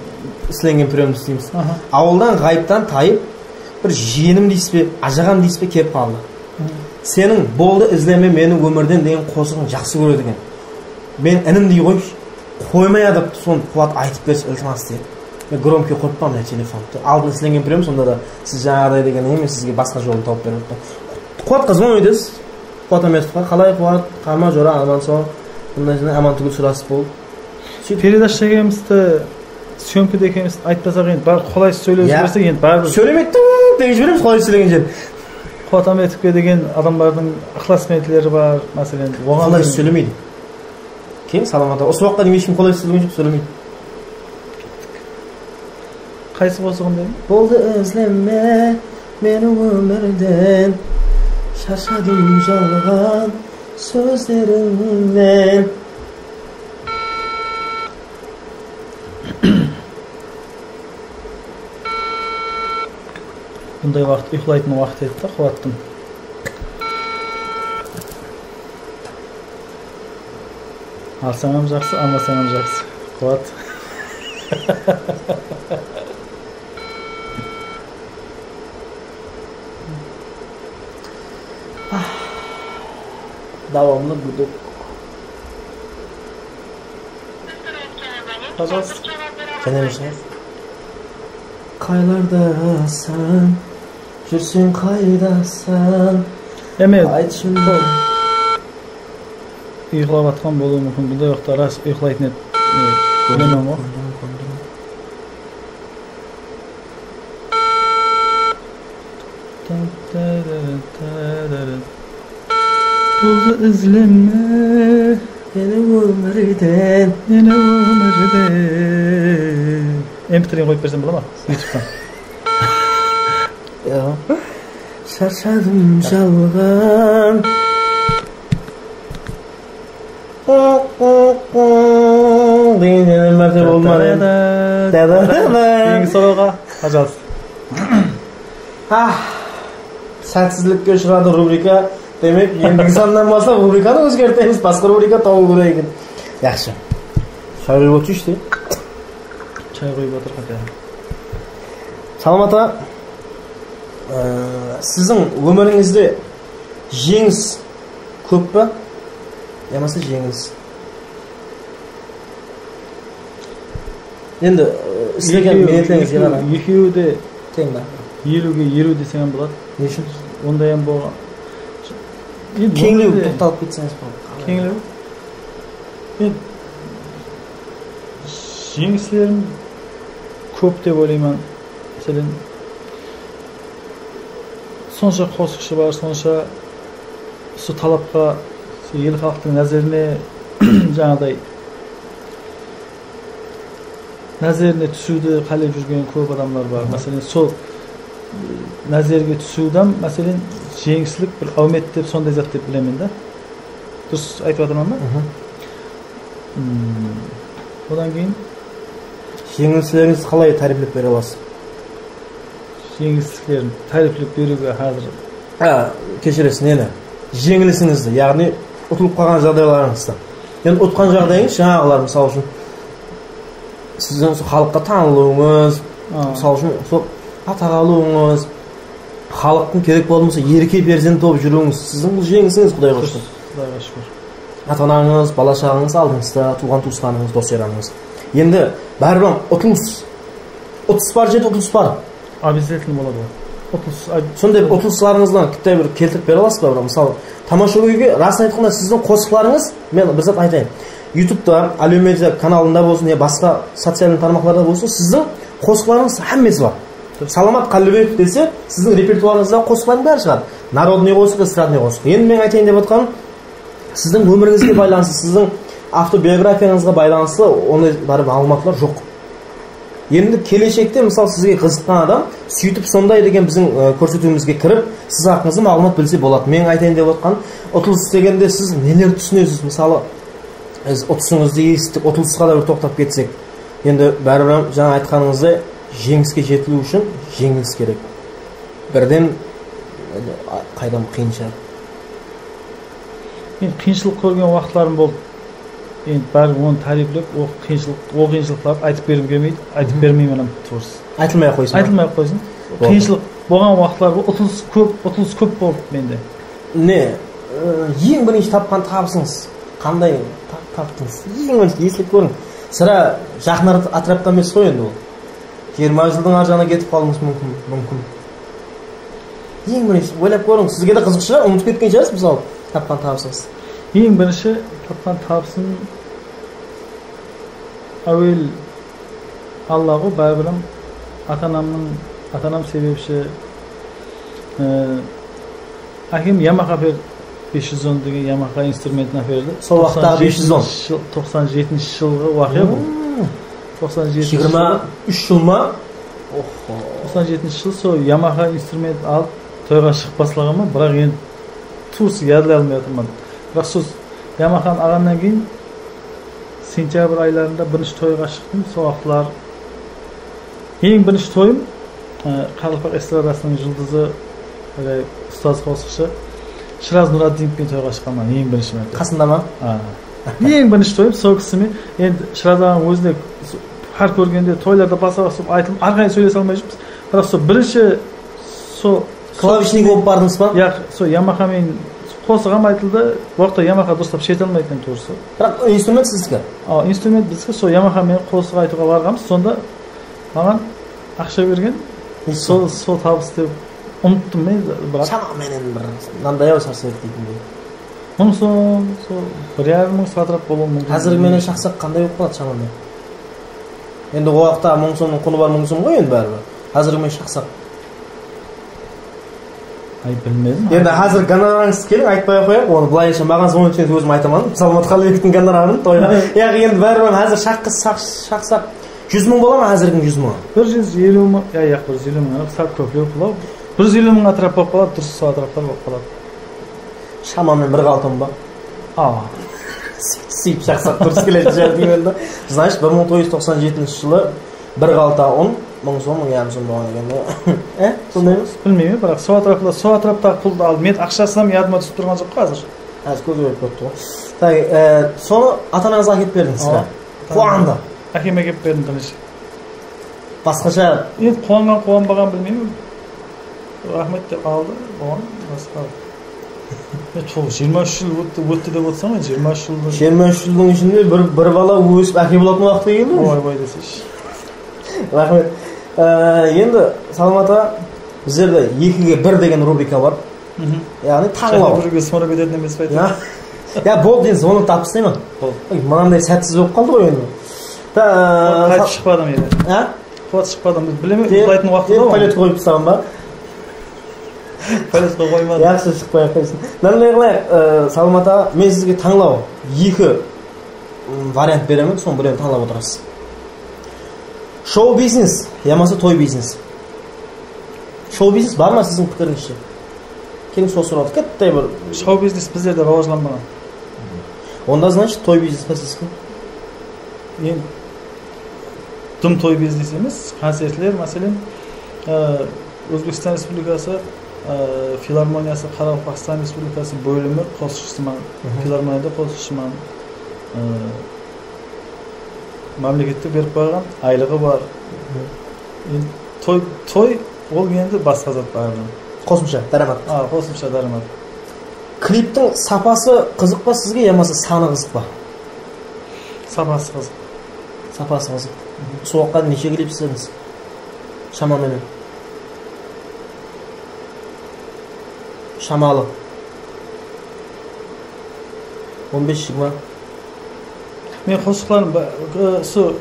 Speaker 3: сленген прием істейміз. Ауылдан ғайыптан тайып, бір жиенім дейсіз бе, ажағам дейсіз бе келіп қалды. Сенің болды ізлеме менің өмірден деген қосығын жақсы көреді екен. Мен інім дей қойып, қоймай адып соны Қуат айтып берсі ілтимас дейді. Мен громкіге қойып қалмын телефонды. Алдын сленген прием, сонда да сіз жаңағыдай деген емес, сізге басқа жолын тауып беріп отырмын. Қуатқа звонок етесіз. Қуат Аметовқа, қалай Қуат, қарма жора, аман сол, бұндай аман түгіл сұрасып болып.
Speaker 4: Передача екенімізді, съемкада екенімізді айтпасақ енді бәрі қолай сөйлеп жіберсек енді бәрібір
Speaker 3: сөйлемейді деген жібереміз қолай сөйлеген жер.
Speaker 4: Қуат Аметовке деген адамдардың ықылас-ниеттері бар, мәселен,
Speaker 3: оған қолай сөйлемейді. Кейін Саламат осы уақытқа дейін ешкім қолай сөйлеген жоқ, сөйлемейді.
Speaker 4: Қайсы қосығын деймін?
Speaker 3: Болды ізлеме мені өмірден, шаршадым жалған сөздеріңмен.
Speaker 4: Бұндай уақыт ұйқылайтын уақыт еді да Қуаттың. Алсаңам жақсы, алмасаңам жақсы. Қуат.
Speaker 3: Davamlı guduk.
Speaker 4: Пожалуйста.
Speaker 3: Denemişsiniz. Qaylardasan, жүрсең қайдасың?
Speaker 4: Эми
Speaker 3: Айтшым
Speaker 4: uyg'lab atgan bo'lishi mumkin. Bunda yo'qda ras uyg'laytni bilaman o. Buldu izleme
Speaker 3: Meni өмірден.
Speaker 4: yine ömürde. MP3'ni koyup versem bulamam. YouTube'dan.
Speaker 3: Ya. Şaşadım жалған. Деген мәртебе болмады енді.
Speaker 4: Кейінгі сұрауға пожалуйста.
Speaker 3: Сәтсіздікке ұшырады рубрика. Демек, ендігі саннан бастап рубриканы өзгертеміз. Басқа рубрика табу керек екен. Yaxshi. Шай қойып отыршы.
Speaker 4: Çay koyup otur hadi.
Speaker 3: Саламата, сіздің өміріңізде жеңіс көп пе? Ямасы жеңіс. Енді істеген минетлеріңізге қарай.
Speaker 4: Екеуі де
Speaker 3: тең ба?
Speaker 4: 50-ге 50 десең болады.
Speaker 3: Не үшін?
Speaker 4: Ондай hem болған.
Speaker 3: Кеңлеу тоқталып кетсеңіз болады.
Speaker 4: Кеңлеу? Жеңістерім көп деп ойлаймын. Мәселен, сонша қосықшы бар, сонша сол талапқа ел халықтың назаріне жаңағыдай назаріне түсуді қалап жүрген көп адамдар бар. Мәселен, сол назерге түсудан, мәселен, жеңісілік бір аумет деп сондай зат деп білемін да. Дұрыс айтып отырмын ба? Одан кейін
Speaker 3: жеңілістеріңізді қалай тарифлеп бере аласыз?
Speaker 4: жеңілістіктерін тарифлеп беруге қазір
Speaker 3: кешіресіз, нені? Жеңілісіңізді, яғни ұтылып қалған жағдайларыңызды. Енді ұтқан жағдайыңыз жаңағылар, мысалы үшін сіздің халыққа танылуыңыз, мысалы үшін сол атақ алуыңыз, халықтың керек болмаса ерке перзент болып жүруіңіз, сіздің бұл жеңісіңіз, Құдайға шүкір.
Speaker 4: Құдайға шүкір.
Speaker 3: Ата-анаңыз, бала-шағаңыз алдыңызда, туған туысқаныңыз, дос-жараныңыз. Енді бәрібір ұтыс бар, жеті ұтыс бар.
Speaker 4: Обязательно болады ғой.
Speaker 3: Сондай ұтылыстарыңыздан кітап бір келтіріп бере аласыз ба? Мысалы, тамаша ойге расын айтқанда сіздің қосықларыңыз, мен бір зат айтайын. YouTube-та, әлеуметтік каналында болсын, не басқа социальный тармақтарда болсын, сіздің қосықларыңыз әммесі бар. Саламат Қалыбеков десе, сіздің репертуарыңызда қосықлардың бәрі шығады. Народный қосық, эстрадный қосық. Енді мен айтайын деп отқаным, сіздің өміріңізге байланысты, сіздің автобиографияңызға байланысты ондай бар мағлұматтар жоқ. Енді келешекте мысалы сізге қызыққан адам сөйтіп сондай деген біздің көрсетуімізге кіріп, сіз хақыңызда мағлұмат білсе болады. Мен айтайын деп отқан, ұтылыс дегенде сіз нелер түсінесіз? Мысалы, ұтысыңызды естіп, ұтылысқа да бір тоқтап кетсек. Енді бәрібір жаңа айтқаныңыздай жеңіске жетілу үшін жеңіліс керек. Бірден қайдам қиыншылық.
Speaker 4: Мен қиыншылық көрген уақытларым болды. Енді бәрі оны тарифлеп, ол қиыншылықтарды айтып бергім келмейді, айтып бермеймін анам турс.
Speaker 3: Айтылмай ақ қойсын.
Speaker 4: Айтылмай ақ қойсын. Қиыншылық болған уақытлар бұл ұтылыс көп болды менде.
Speaker 3: Не, ең бірінші тапқан табысыңыз қандай таптыңыз? Ең бірінші есіліп көрің. Сірә жақын атырапта емес қой енді ол. 20 жылдың ар жағына кетіп қалуыңыз мүмкін. Ең бірінші ойлап көрің, сізге де қызық шығар, ұмытып кеткен шығарсыз мысалы тапқан табысыңыз.
Speaker 4: Ең бірінші тапқан табысым әуел Алла ғой, бәрібірім атанам себепші. Әкем Yamaha 510 деген Yamaha инструментін әперді.
Speaker 3: Сол уақыттағы 510.
Speaker 4: 97 жылғы уақия бұл.
Speaker 3: 23 жыл ма?
Speaker 4: 97 жыл сол Yamaha инструмент алып тойға шығып басылаған ма, бірақ енді турсы ядлай алмай отырмын. Бірақ сөз Yamaha'ны алғаннан кейін сентябрь айларында бірінші тойға шықтым. Сол уақытлар ең бірінші тойым Қарақалпақ эстрадасының жұлдызы ұстаз қосықшы Шыраз Нұраддиновпен тойға шыққанмын ең бірінші мәрте.
Speaker 3: Қасында ма?
Speaker 4: Ең бірінші тойым сол кісімен. Енді Шыраз ағаның өзіне har көргенде тойларда баса басып айтылып арқайын сөйлесе алмай жүрміз. Бірақ сол бірінші сол
Speaker 3: клавишник болып бардыңыз ба?
Speaker 4: Иә, сол Yamahaмен qo'lsig'am aytildi. Bu vaqtda Yamaha do'stlab chet olmayotgan to'g'risi.
Speaker 3: Biroq instrument sizniki.
Speaker 4: Instrument bizga so Yamaha men qo'lsig'i aytib borganmiz. Sonda menga ақша bergan. So tabis deb unutdim men biroq.
Speaker 3: Шамамен bir мынандай сарсайт дейтіндей.
Speaker 4: 1000 so'm, 1,5 soat atrap bo'lushi mumkin.
Speaker 3: Hozir menен шақсақ қандай болып қалады шамамен? Енді o vaqtda 1000 so'mның құны бар 1000 so'm ғой енді бәрібір. Hozir мен шақсақ.
Speaker 4: Ay bilmedim.
Speaker 3: Енді hozir гонорарыңыз келin айтпай qo'yaq, оны былайынша маған звонить етіп өзім айтамын. Саламат Қалыбековтың гонорарын тойға. Яғни енді бәрібір hozir шақсақ 100 мың бола ма hozirgi 100 мың?
Speaker 4: 150 мың, yo'q 150 мың, сәл көплеу болады. 150 мың atrap болып қалады, дұрыс су атраптар болып қалады.
Speaker 3: Шамамен бір қалтам ба? Сөйтіп шақсақ дұрыс келетін шығар деймін да. Значит, 1997 жылы бір қалта ұн 1000 сом, 1000 сом болған екен. Сондай емес?
Speaker 4: Білмеймін, бірақ су атраптағы пұлды алып, мен ақшасынан ядыма түсіп тұрған жоқ қазір.
Speaker 3: Қазір көзі көріп кетті ғой. Соны ата-анаңызға әкеліп бердіңіз ба? Қуанды.
Speaker 4: Әкеме әкеліп бердім бірінші.
Speaker 3: Басқаша
Speaker 4: енді қуанбаған білмеймін. Рахмет деп алды, оған басқа. 23 жыл өтті деп отырсам, 23
Speaker 3: жылдың ішінде бір бала өсіп әке болатын уақыт келді ғой.
Speaker 4: Ой десейші.
Speaker 3: Рахмет. Енді Саламат аға, біздерде 2-ге 1 деген рубрика бар. Яғни таңлау.
Speaker 4: Бірге смырып кететін емес пе?
Speaker 3: Я болды енді оны тапсыз деймін. Мынандай сәтсіз болып қалды ғой енді.
Speaker 4: Қайтып шықпадым енді. Қуат шықпадым. Білемін, ұлайтын уақыты да.
Speaker 3: Палет қойып тастаған ба?
Speaker 4: Палетқа қоймадым.
Speaker 3: Жақсы шықпай қойсын. Мынандай қылайық, Саламат аға, мен сізге таңлау 2 вариант беремін, соның біреуін таңлап отырасыз. Шоу бизнес, ямасы той бизнес. Шоу бизнес бар ма сіздің пікіріңізше? Кем сол сұрады, кетті бір.
Speaker 4: Шоу бизнес біздерде рауажланбаған.
Speaker 3: Онда, значит, той бизнес қасызсың?
Speaker 4: Енді дым той бизнес емес, концертлер, мәселен, Өзбекстан Республикасы филармониясы, Қарақалпақстан Республикасы бөлімі қосушысымен, филармонияда қосушысымен мемлекетті беріп қойған, айлығы бар. Той ол енді басқа зат бар.
Speaker 3: Қосымша дарамат.
Speaker 4: Қосымша дарамат.
Speaker 3: Клиптің сапасы қызық па сізге, ямасы саны қызық па?
Speaker 4: Сапасы қызық.
Speaker 3: Сапасы қызық. Соғыққа неше клип істедіңіз? Шамамен. Шамалы. 15-20.
Speaker 4: Мен қосықларым сол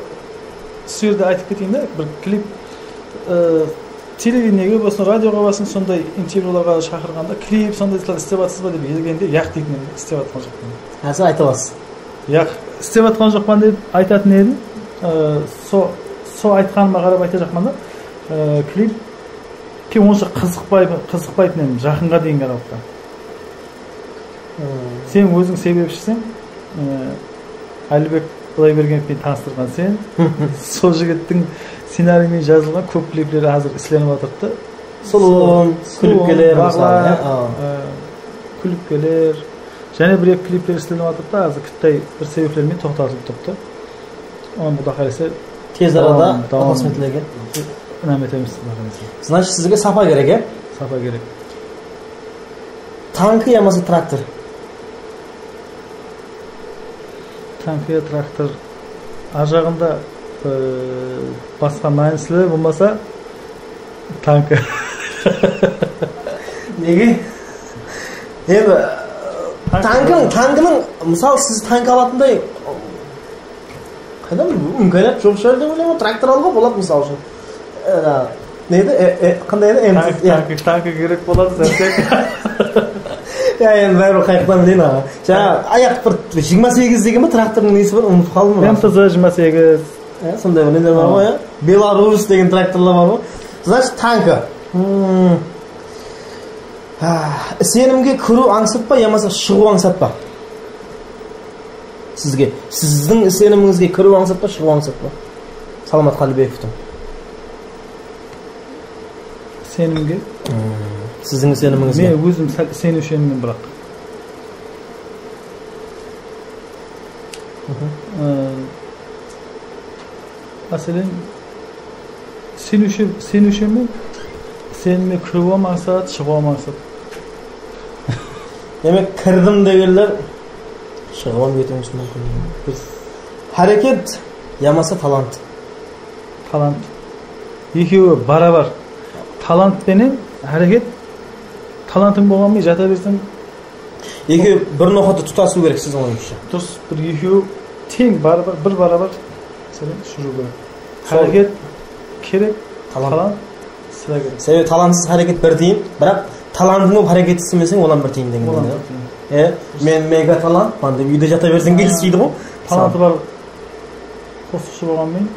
Speaker 4: жерде айтып кетейін да, бір клип телевидениеге болсын, радиоға болсын, сондай интервьюларға шақырғанда клип сондай істеп жатсыз ба деп келгенде, яқ дейтін едім, істеп жатқан жоқпын.
Speaker 3: Сіз айта аласыз.
Speaker 4: Яқ, істеп жатқан жоқпын деп айтатын едім. Сол айтқаныма қарап айта жақпан да, клипке онша қызықпайтын едім, жақынға дейінгі аралықта. Сен өзің себепшісің, Әлібек Құдайбергеновпен таныстырған сен, сол жігіттің сценариймен жазылған көп клиплері қазір ісленіп жатырды.
Speaker 3: Сұлуым, күліпкелер,
Speaker 4: күліпкелер, және бір-екі клиптер ісленіп жатырды, қазір кіттай бір себептермен тоқтатылып тұрды. Оны бұда қараса
Speaker 3: тез арада тоқтасым етілеген.
Speaker 4: Үнәм етеміз.
Speaker 3: Значит, сізге сапа керек, е?
Speaker 4: Сапа керек.
Speaker 3: Танкі ямасы трактор?
Speaker 4: Танкі, трактор. Ар жағында басқа мәнісілі болмаса танкі.
Speaker 3: Неге? Енді танкінің, мысалы сіз танк алатындай қайдан үмкәлеп жоқ шығар деп ойлаймын, трактор алуға болады мысалы үшін. Нейді? Қандай еді?
Speaker 4: Танкі керек болады сәрсек.
Speaker 3: Енді бәрі қайықтан білейін аға. Жаңа аяқ бір 28 деген ба тракторның несі бар, ұмытып қалдым ба?
Speaker 4: МТЗ 28.
Speaker 3: Сондай бір нелер бар ғой, е? Беларусь деген тракторлар бар ғой. Значит, танкі. Сенімге кіру аңсат па, ямаса шығу аңсат па? Сізге. Сіздің сеніміңізге кіру аңсат па, шығу аңсат па? Саламат Қалыбековтың.
Speaker 4: Сенімге?
Speaker 3: Сіздің сеніміңізге?
Speaker 4: Мен өзім сенушенімін бірақ. Мәселен, сенушенімін, сеніме кіру мақсат, шығу мақсат.
Speaker 3: Demek kirdim degenler шығып алып кетуіңіз мүмкін. Hareket yamasa talant.
Speaker 4: Talant. Екеуі барабар. Талант пенен hareket талантың болғанмен жата берсең
Speaker 3: Екеуі бір ноқаты тұтасу керек сіздің ойыңызша.
Speaker 4: Дұрыс, бір екеуі тең барабар, бір барабар жүру керек. Hareket керек, талант сыра керек.
Speaker 3: Себебі талантсыз hareket бір тиын, бірақ талантың болып hareket істемесең одан бір тиын деген. Мен мега талант, мында үйде жата берсең келіспейді ғой.
Speaker 4: Таланты бар қосықшы болғанмен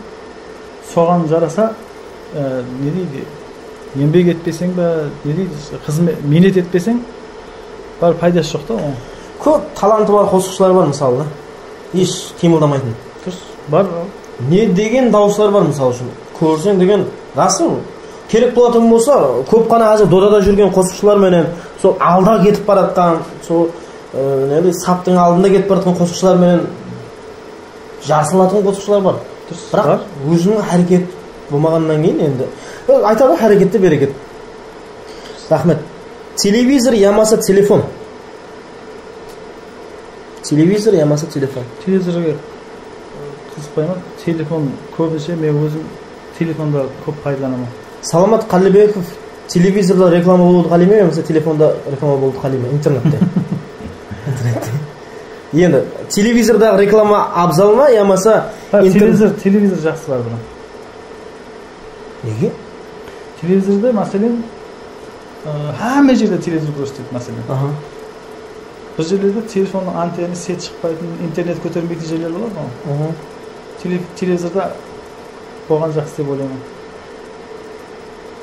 Speaker 4: соған жараса не дейді? Еңбек етпесең ба, не дейді? Қызмет минет етпесең бар пайдасы жоқ та оның.
Speaker 3: Көп таланты бар қосықшылар бар мысалы. Еш қимылдамайтын.
Speaker 4: Дұрыс, бар.
Speaker 3: Не деген дауыстар бар мысалы үшін. Көрсең деген расыл. Керек болатын болса, көп қана қазір додада жүрген қосықшылар менен сол алда кетіп бара жатқан, сол саптың алдында кетіп бара жатқан қосықшылар менен жарысылатын қосықшылар бар. Бірақ өзінің әрекет болмағаннан кейін енді айтады әрекетте берекет. Рахмет. Телевизор ямаса телефон. Телевизор ямаса телефон.
Speaker 4: Телевизорға қызықпаймын. Телефон көбінше мен өзім телефонда көп пайдаланамын.
Speaker 3: Саламат Қалибеков телевизорда реклама болуды қалай ма, немесе телефонда реклама болуды қалай ма? Интернетте. Енді телевизорда реклама абзал ма, ямаса
Speaker 4: телевизор жақсы бар бұны.
Speaker 3: Неге?
Speaker 4: Телевизорда мәселен hamma жерде телевизор көрсетеді мәселен. Бір жерлерде телефонның антенны сет шықпайтын, интернет көтермейтін жерлер болады ма? Телевизорда болған жақсы деп ойлаймын.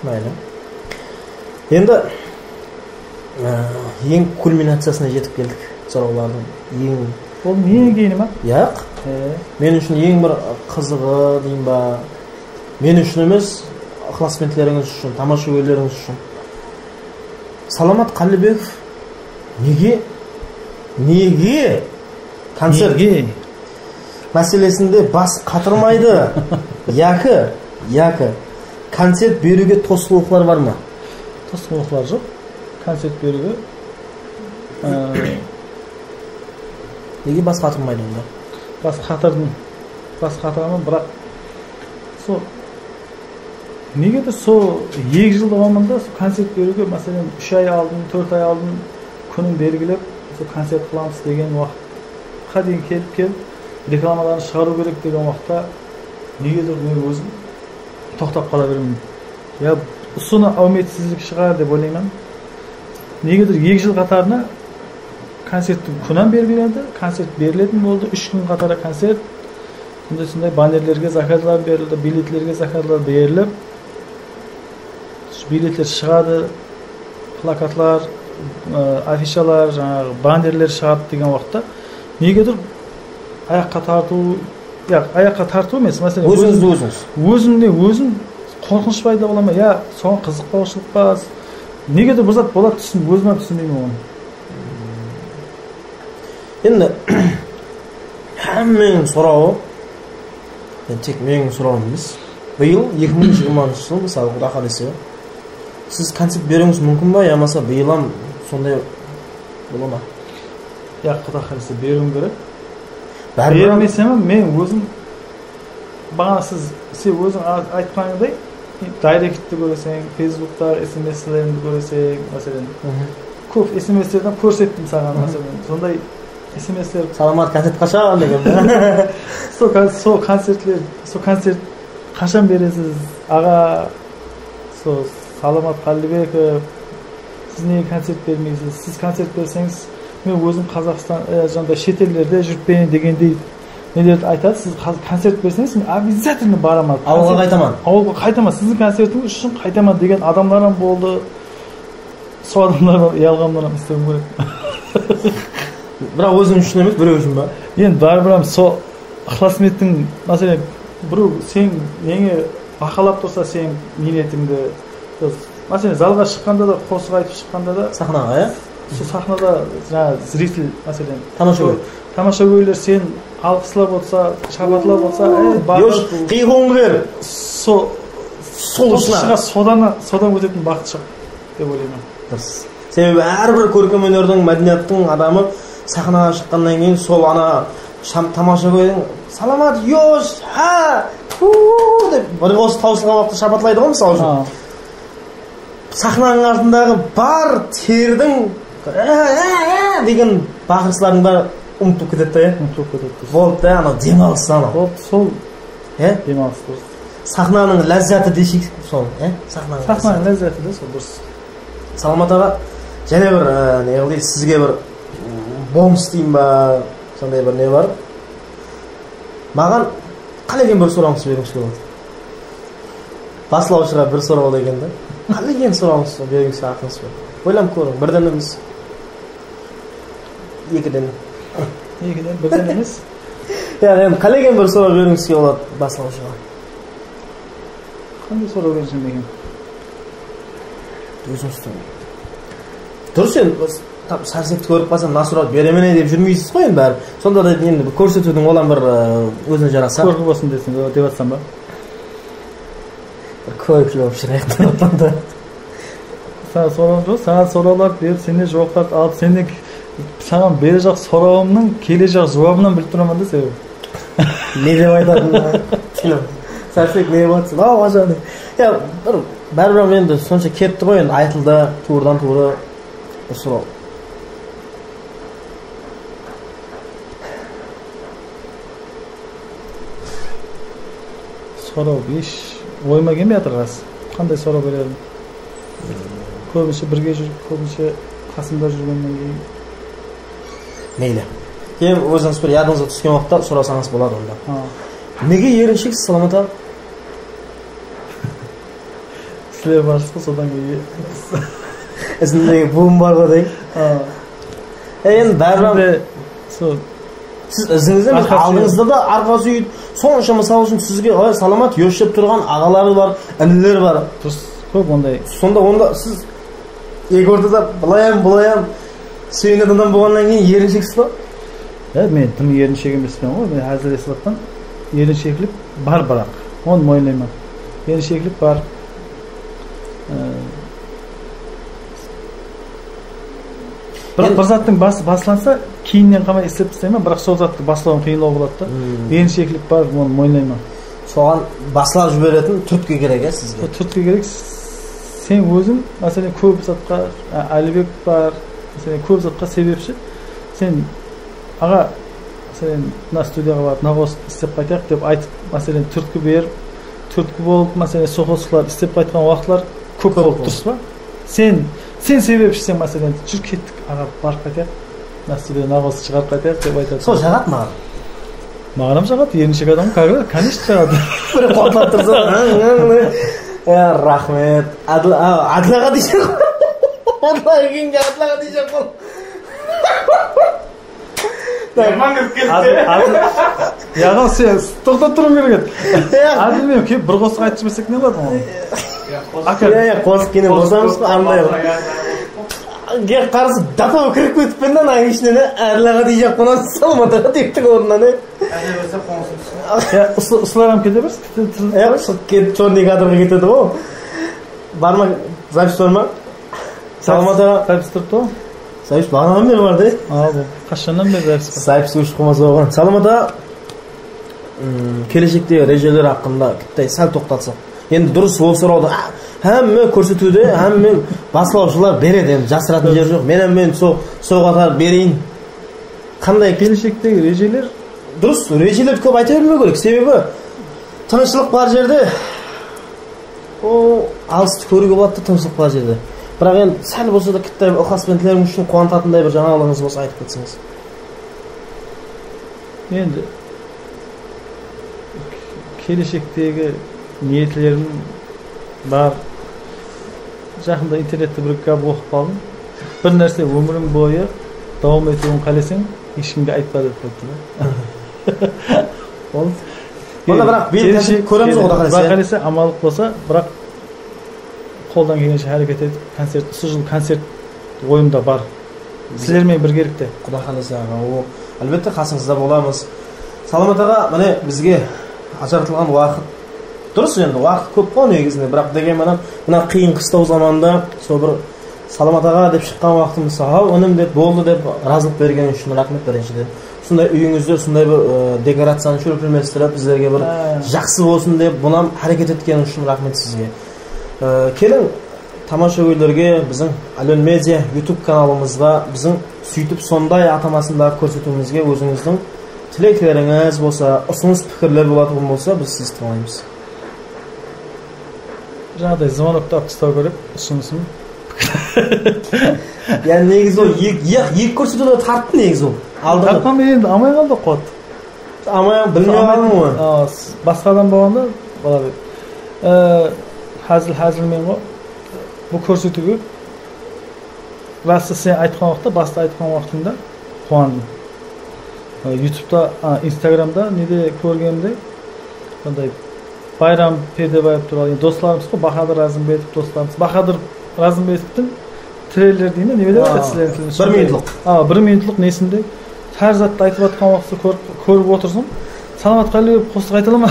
Speaker 3: Майлы. Енді ең кульминациясына жетіп келдік сұраулардың.
Speaker 4: Ол ең кейіні ма?
Speaker 3: Яқ. Мен үшін ең бір қызығы дейін ба, мен үшін емес, ықыласменділеріңіз үшін, тамаша өйлеріңіз үшін. Саламат Қалибеков неге концерт мәселесінде бас қатырмайды? Яқы концерт беруге тосқауылдар бар ма?
Speaker 4: Тосқауылдар жоқ. Концерт беруге
Speaker 3: неге бас қатырмайды онда?
Speaker 4: Бас қатырмын, бірақ сол негедір сол 2 жыл davomында концерт беруге мәселен 3 ай алдын, 4 ай алдын күнін белгілеп, сол концерт қыламыз деген уақытқа дейін келіп рекламаларын шығару керек деген уақытта негедір мен өзім тоқтап қала беремін. Я ұсыны әуметсіздік шығар деп ойлаймын. Негедір 2 жыл қатарына концерттің күнін белгіленді, концерт берілетін болды, 3 күн қатара концерт. Сондай баннерлерге заказлар берілді, билетлерге заказлар беріліп, билетлер шығады, плакатлар, афишалар, жаңағы баннерлер шығады деген уақытта негедір аяққа тарту емес, мәселен өзім қорқыныш пайда бола ма, я соған қызықпаушылық па, негедір бір зат болады өзіме түсінбеймін оны.
Speaker 3: Енді әмменің сұрауы, тек менің сұрауым емес, биыл 2020 жыл мысалы Құда қаласа сіз концерт беруіңіз мүмкін ба, ямаса биылам сондай бола ма?
Speaker 4: Құда қаласа беруім керек. Бермесем мен өзім бағана сіз өзің айтқаныңдай дайректті көресең, фейсбуктар, смс-леріңді көресең, мәселен көп смс-лерден көрсеттім саған, мәселен сондай смс-лер
Speaker 3: саламат концерт қашан деген.
Speaker 4: Сол концерт қашан бересіз аға, сол Саламат Қалибеков, сіз неге концерт бермейсіз? Сіз концерт берсеңіз, мен өзім Қазақстан, жаңағыдай шетелдерде жүрпейін дегендей нелерді айтады. Сіз концерт берсеңіз, мен обязательно барамын.
Speaker 3: Ауылға қайтамын.
Speaker 4: Сіздің концертіңіз үшін қайтамын деген адамдарым болды. Сол адамдардан ұялғандарым істеуім керек.
Speaker 3: Бірақ өзің үшін емес, біреу үшін ба?
Speaker 4: Енді бәрібір сол ықыласметтің, мәселен, біреу сен неңе бақалап тұрса сен ниетіңді, мәселен залға шыққанда да, қосық айтып шыққанда да,
Speaker 3: сахнаға,
Speaker 4: сол сахнада жаңағы зритель, мәселен
Speaker 3: тамаша
Speaker 4: көйлер сен алқыслап отса, шабатлап отса,
Speaker 3: қиғуыңды бер,
Speaker 4: сол үшін содан өтетін бақыт шығып деп ойлаймын.
Speaker 3: Себебі әрбір көркем өнердің, мәдениеттің адамы сахнаға шыққаннан кейін сол ана тамаша көйдің саламат ёш ха фу деп бір қос таусылған уақытта шапатлайды ғой мысалы үшін. Сахнаның артындағы бар тердің деген бақырсылардың бәрі ұмытып кетеді да,
Speaker 4: ұмытып кетеді.
Speaker 3: болды да, анау демалыс анау.
Speaker 4: Болды, сол демалыс дұрыс.
Speaker 3: Сахнаның ләззаты десек сол,
Speaker 4: сахнаның ләззаты да сол дұрыс.
Speaker 3: Саламат аға, және бір не қылды, сізге бір бонус деймін ба, сондай бір не бар. Маған қалеген бір сұрағыңыз беріңіз болады. Басылаушыға бір сұрау деген да. Қалеген сұрағыңыз беріңіз ақыңыз бар. Ойланып көрің, бірден емес. Екіден,
Speaker 4: бірден емес.
Speaker 3: Яғни қалеген бір сұрау беріңіз болады басылаушыға.
Speaker 4: Қандай сұрау берсем екен?
Speaker 3: Өзіңіздің. Дұрыс енді, сәрсекті көріп қалсам, мына сұрақ беремене деп жүрмейсіз ғой енді бәрі. Сонда да енді көрсетудің olan бір өзіне жараса.
Speaker 4: Көркі болсын десің, деп атсам ба?
Speaker 3: Бір көрікілі болып жүрайық тараптанда.
Speaker 4: Саған сұраулар беріп, сенде жауаптарды алып, саған бері жақ сұрауымның келе жақ жауабынан біліп тұрамын да себебі.
Speaker 3: Не деп айтатын? Сәрсек не деп атсың? Ау, ғажаны. Бәрібір енді сонша кетті ғой енді, айтылды, туырдан туыры бір сұрау.
Speaker 4: Сұрау еш ойыма келмей жатыр рас. Қандай сұрау берерім? Көбінше бірге жүріп, көбінше қасымда жүргеннен кейін.
Speaker 3: Мейлі. Кейін өзіңіз бір ядыңызға түскен уақытта сұрасаңыз болады онда. Неге еріншексіз, Саламат аға?
Speaker 4: Сілер барсыз ғой, содан кейін.
Speaker 3: Ізіндегі буым бар ғой дейін. Енді бәрібір сіз ізіңізде алдыңызда да арқа сүйіп, сонша мысал үшін сізге саламат ешіп тұрған ағалары бар, інілер бар.
Speaker 4: Көп ондай.
Speaker 3: Сонда сіз екі ортада бұлаям сүйенетін адам болғаннан кейін еріншексіз ба?
Speaker 4: Мен тым еріншек емеспен ғой, мен әзір есіп атқан еріншекілік бар бірақ, оны мойындаймын. Еріншекілік бар. Бірақ бір заттың басыланса, кейіннен қамай істеп тастаймын, бірақ сол затты басылауым қиынлау болады да. Еріншекілік бар, оны мойындаймын.
Speaker 3: Соған басылап жіберетін түрткі керек сізге?
Speaker 4: Түрткі керек. Сен өзің, мәселен, көп затқа, Әлібек бар, мәселен, көп затқа себепші. Сен, аға, мәселен, мына студияға барып, нағос істеп қайтайық деп айтып, мәселен, түрткі беріп, түрткі болып, мәселен, соқосқылар істеп қайтқан уақытлар көп болып тұрсыз ба? Сен себепшісің, мәселен, жүр кеттік, аға, барып қайтайық, мына студия нағос шығарып қайтайық деп айтады.
Speaker 3: Сол жағат маған?
Speaker 4: Мағанам жағат, еріншек адам, конечно жағат.
Speaker 3: Бір қотлап тұрса, рахмет. Адлаға дейшек қол. Адлаға кейінге адлаға дейшек қол.
Speaker 4: Яғын сен тоқтап тұрым керек еді. Адылмен кеп бір қосық айтып жіберсек не болады оны?
Speaker 3: Қосық кейінен қосамыз ғой, арнайы. Қарсы датау кіріп кетіп пен да нағын ішінен әрлаға дейшек қонан Саламатаға тектік орыннан.
Speaker 4: Ұсыларам кете берсі?
Speaker 3: Кетіп сондай кадрға кетеді ғой. Бар ма? Запись бар ма? Саламатаға
Speaker 4: запись тұрды ғой?
Speaker 3: Запись бағанаған бері бар дей?
Speaker 4: Қашаннан бері запись бар?
Speaker 3: Запись өшіп қылмасы оған. Саламатаға келешектегі режелер хақында кіттай сәл тоқтатсақ. Енді дұрыс ол сұрауды әмме көрсетуде, әмме басылаушылар береді, енді жасыратын жер жоқ. Мен сол қатар берейін. Қандай
Speaker 4: келешектегі режелер?
Speaker 3: Дұрыс, режелерді көп айта бермеу керек. Себебі тыныштылық бар жерде, алысты көруге болады, тыныштылық бар жерде. Бірақ енді сәл болса да кіттай ықласпен тілерім үшін қуантатындай бір жаңалығыңыз болса айтып кетсеңіз.
Speaker 4: Енді келешектегі ниетлерім бар. Жақында интернетте бір кітап оқып қалдым. Бір нәрсе өмірің бойы давам етуін қаласаң, ешкімге айтпа деп қойыпты да.
Speaker 3: Онда бірақ белгілі көреміз ғой қаласа.
Speaker 4: Қаласа амалық болса, бірақ қолдан келгенше әрекет етіп, осы жыл концерт ойымда бар. Сіздермен біргелікте.
Speaker 3: Құда қаласа, әлбетте қасыңызда боламыз. Саламат аға, міне бізге ажыратылған уақыт. Дұрыс енді, уақыт көп қой негізінде, бірақ дегенмен мына қиын қыстау заманда сол бір Саламат аға деп шыққан уақытымыз сау өнім деп болды деп разылық берген үшін рахмет біріншіден. Сондай үйіңізде сондай бір декорацияны шөпірместіріп біздерге бір жақсы болсын деп бұнан әрекет еткен үшін рахмет сізге. Келің тамаша көйлерге біздің Ален Медиа YouTube каналымызға біздің сөйтіп сондай атамасында көрсетуімізге өзіңіздің тілектеріңіз болса, ұсыныс пікірлер болатын болса, біз сізді тыңдаймыз.
Speaker 4: Жаңағыдай звонокты алып тастау керек, ұсынысым.
Speaker 3: Yani негізі ол екі көрсетуді тартты негізі ол.
Speaker 4: Тартқан мен енді амай қалды қуат.
Speaker 3: Амай білмей қалдым ғой.
Speaker 4: Басқа адам болғанда бала бек. Хәзілмен ғой. Бұл көрсетуге басты сен айтқан уақытта, басты айтқан уақытында қуандым. YouTube'da, Instagram'da неде көргенде қандай Bayram Perdebayev туралы достарымыз ғой, Бахадыр Разымбетов достарымыз. Бахадыр Разымбетовтың трейлер дейін не деп жатыр сіздердің тіліңізде?
Speaker 3: 1 минутлық.
Speaker 4: 1 минутлық несінде әр затты айтып жатқан уақытта көріп отырсың. Саламат Қалиев қосық айта ала ма?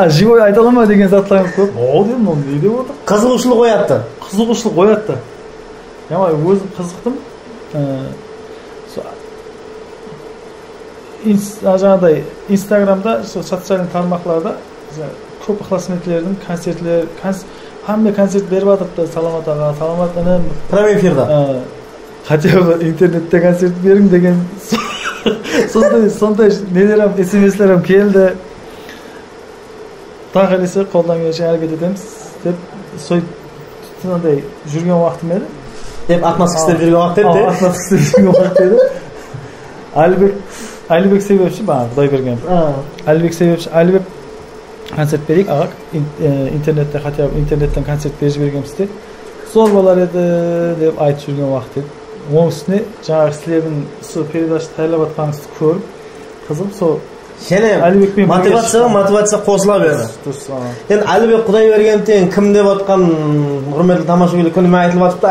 Speaker 4: Живой айта ала ма деген заттарымыз көп. О дедім, оны не деп отыр?
Speaker 3: Қызығушылық оятты.
Speaker 4: Қызығушылық оятты. Яғни өзім қызықтым. Жаңағыдай Instagram'da, социальный тармақларда көп ықыласмендердің концертлер, hamma kontsert berib atibdi. Саламат аға, Саламат інім.
Speaker 3: Прямой эфирда.
Speaker 4: Хотя бы интернетте концерт берің деген сондай нелерім, SMS-лерім келді. Тағы келесе қолдан келсе әрекет етеміз деп сондай жүрген уақытым еді.
Speaker 3: Деп атмасық істеп жүрген уақыт еді.
Speaker 4: Атмасық істеп жүрген уақыт еді. Әлібек себепші, Құдай берген. Әлібек себепші, Әлібек концерт берейік, аға, интернетте, хотя бы интернеттен концерт беріп бергенбіз де. Зор болар еді деп айтып жүрген уақыт еді. Оның үстіне жаңағы сілердің сол передача тайлап атқаныңызды көріп, қызым сол мотивация
Speaker 3: қосыла берді. Енді Әлібек Құдай бергенден кім деп отқан құрметті тамаша көйлек күніме айтылып атыпты.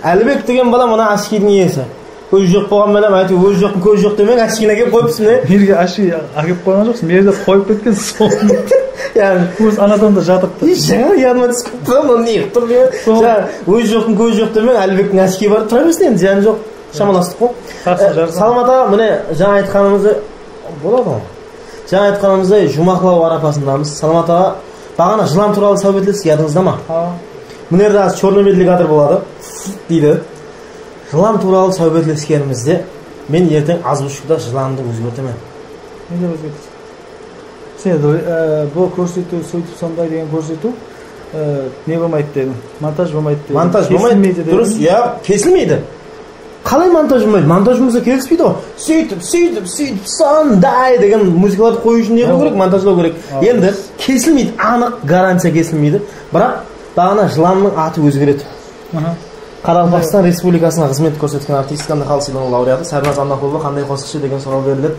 Speaker 3: Әлібек деген бала мына ашкидің иесі. Көз жоқ болған бәлем айтып, өз жоқпын, көз жоқ демең, ашкиін әкеп қойыпсың не?
Speaker 4: Мерге ашки әкеп қойған жоқсың, мерде қойып кеткен соң.
Speaker 3: Yani
Speaker 4: көз анадан да жатыпты.
Speaker 3: Жаңа яныма түсіп кетті, оны не қып тұр мен. Өз жоқпын, көз жоқ демең, Әлібектің ашкиі барып тұра берсін енді, зияны жоқ. Шамаластық қой. Саламат аға, міне жаңа айтқанымызды болады ғой. Жаңа айтқанымызда жұмақлау арапасындамыз. Саламат аға, бағана жылан туралы сәубетлесік, ядыңызда ма? Мына жерде аз черный медный кадр болады дейді. Жылан туралы сәубетлескенімізде мен ертең азбұшықта жыланды өзгертемін.
Speaker 4: Неде өзгертесің? Сен бұл көрсету, сөйтіп сондай деген көрсету не болмайды дедің? Монтаж болмайды дедің?
Speaker 3: Монтаж болмайды, дұрыс, кесілмейді. Қалай монтаж болмайды? Монтажымызда келіспейді ғой. Сөйтіп, сондай деген музыкаларды қою үшін не қылу керек? Монтажлау керек. Енді кесілмейді, анық гарантия кесілмейді. Бірақ бағана жыланның аты өзгереді. Қарақалпақстан Республикасына қызмет көрсеткен артист қандай халық сыйлығының лауреаты Сәрназ Андақұлова қандай қосықшы деген сұрақ беріледі.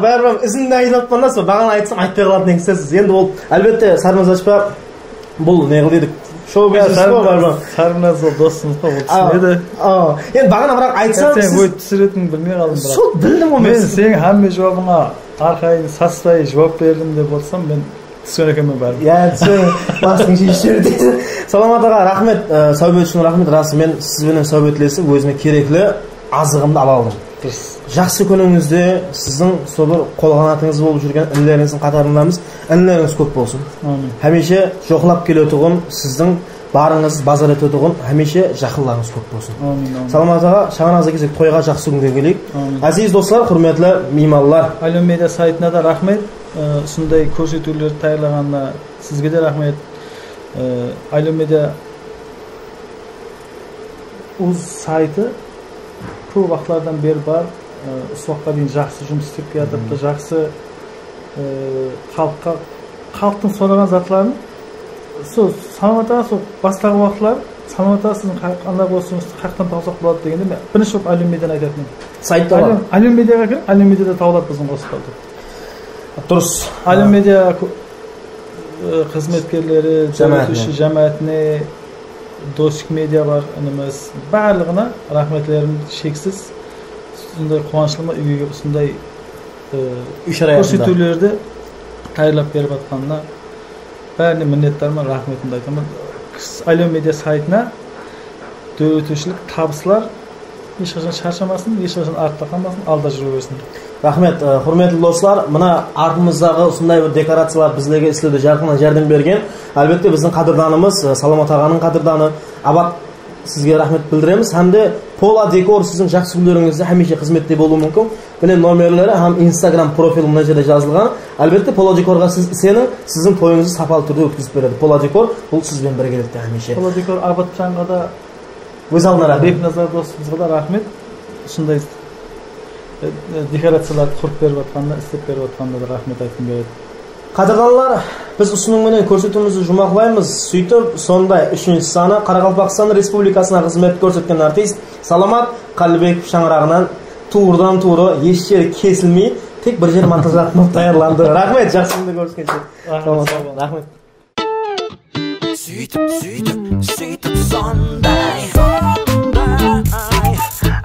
Speaker 3: Бәрібір ізімді айтып атпанда сол бағана айтсам айтпай қалатын екенсіз. Енді ол әлбетте Сәрназ Ашпа бұл не қыл едік шоу-бизнес қой бәрібір.
Speaker 4: Сәрназ ол досымыз қой, ол түсінеді.
Speaker 3: Енді бағана бірақ айтсам
Speaker 4: сен ой түсіретінін білмей қалдым бірақ.
Speaker 3: Сол білдім ғой мен.
Speaker 4: Сен хамме жауабыңа арқайын саспай жауап бердім деп отырсам мен түскен екенмін бәрібір.
Speaker 3: Түскен бастың шешері дейді. Саламат аға, рахмет, сәубет үшін рахмет. Расы мен сізбенен сәубетлесіп өзіме керекті азығымды ала алдым. Жақсы күніңізде сіздің сол бір қолғанатыңыз болып жүрген інілеріңіздің қатарындамыз. Інілеріңіз көп болсын. Хәмеше жоқлап келетұғын, сіздің барыңыз базар ететұғын, хәмеше жақыларыңыз көп болсын. Саламат аға, шағаназы кезек тойға жақсы күнге келейік. Әзиз достар, құрметлі меймандар.
Speaker 4: Ален Медиа сайтына да рахмет. Сондай көрсетулерді таярлағанына сізге де рахмет. Ален Медиа өз сайты көп уақытлардан бері бар, осы уақытқа дейін жақсы жұмыс істеп келатыпты, жақсы халықтың сұраған затларын сол Саламат аға сол бастағы уақытлар Саламат аға сіздің қандай болсаңызды қаяқтан таусақ болады дегенде мен бірінші болып Ален Медианы айтатынмын.
Speaker 3: Сайтта бар.
Speaker 4: Ален Медиаға кіріп, Ален Медиада табылады біздің қосықтарды.
Speaker 3: Дұрыс.
Speaker 4: Ален Медиа қызметкерлері, жәмәтіне, Достық медиа бар ініміз, барлығына рахметлерім шексіз. Сондай қуаныштымын үйге сондай көрсетулерді таярлап беріп жатқанына Bärine minnetdarman, rahmetimni aytaman. Aylon media saytına dövötüşlük tabıslar hech qachon charchamasin, hech qachon ortda qolmasin, alda juraversin.
Speaker 3: Rahmet, hurmatli do'stlar, mana ardimizdaги shunday bir dekoratsiyalar bizlarga ishladi, jarqindan jardam bergan. Albatta bizning qadrdonimiz, Salomat og'aning qadrdoni Abad sizga rahmat bildiramiz. Hamda Pola Dekor sizning shaxsiy kunlaringizda hamisha xizmatda bo'lishi mumkin. Buning nomerlari ham Instagram profilimizda yozilgan. Albatta Pola Dekorga siz seni sizning to'yingizni safal turda o'tkazib beradi. Pola Dekor bu siz bilan birgalikda hamisha.
Speaker 4: Pola Dekor Abad Chang'ada
Speaker 3: o'z oldiga rahmat.
Speaker 4: Beknazar do'stimizga rahmat. Shunday dekoratsiyalar qurib berayotganda, istab berayotganda rahmat aytib beradi.
Speaker 3: Qadrdonlar, biz usulning bilan ko'rsatuvimizni jumoqlaymiz. Suytib, sonda 3-sani Qoraqalpog'iston Respublikasida xizmat ko'rsatgan artist Salomat Qalbekov shangrog'idan to'g'ridan to'g'ri yeshcher kesilmay tek bir yer montajlatib tayyorlandi. Rahmat, yaxshi kunda ko'rishguncha. Rahmat.
Speaker 1: Suytib sonday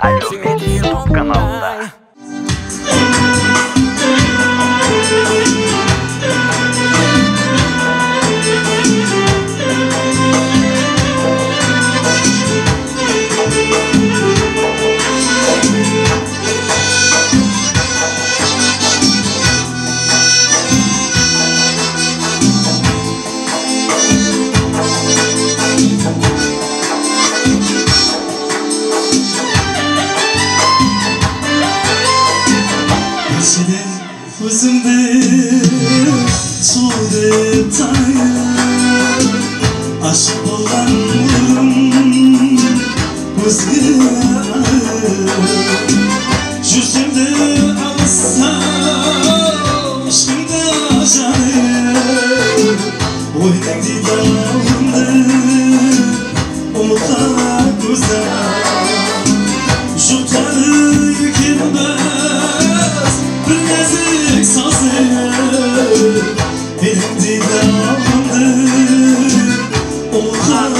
Speaker 1: Aylon Media kanalida.
Speaker 2: Özümde sude tayar aşık olan özge yüzümde alsa aşkımda acayip oynak didamda umutlar güzel jutarı yükilmez bir nezik sazı benim didamda umutlar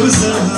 Speaker 2: güzel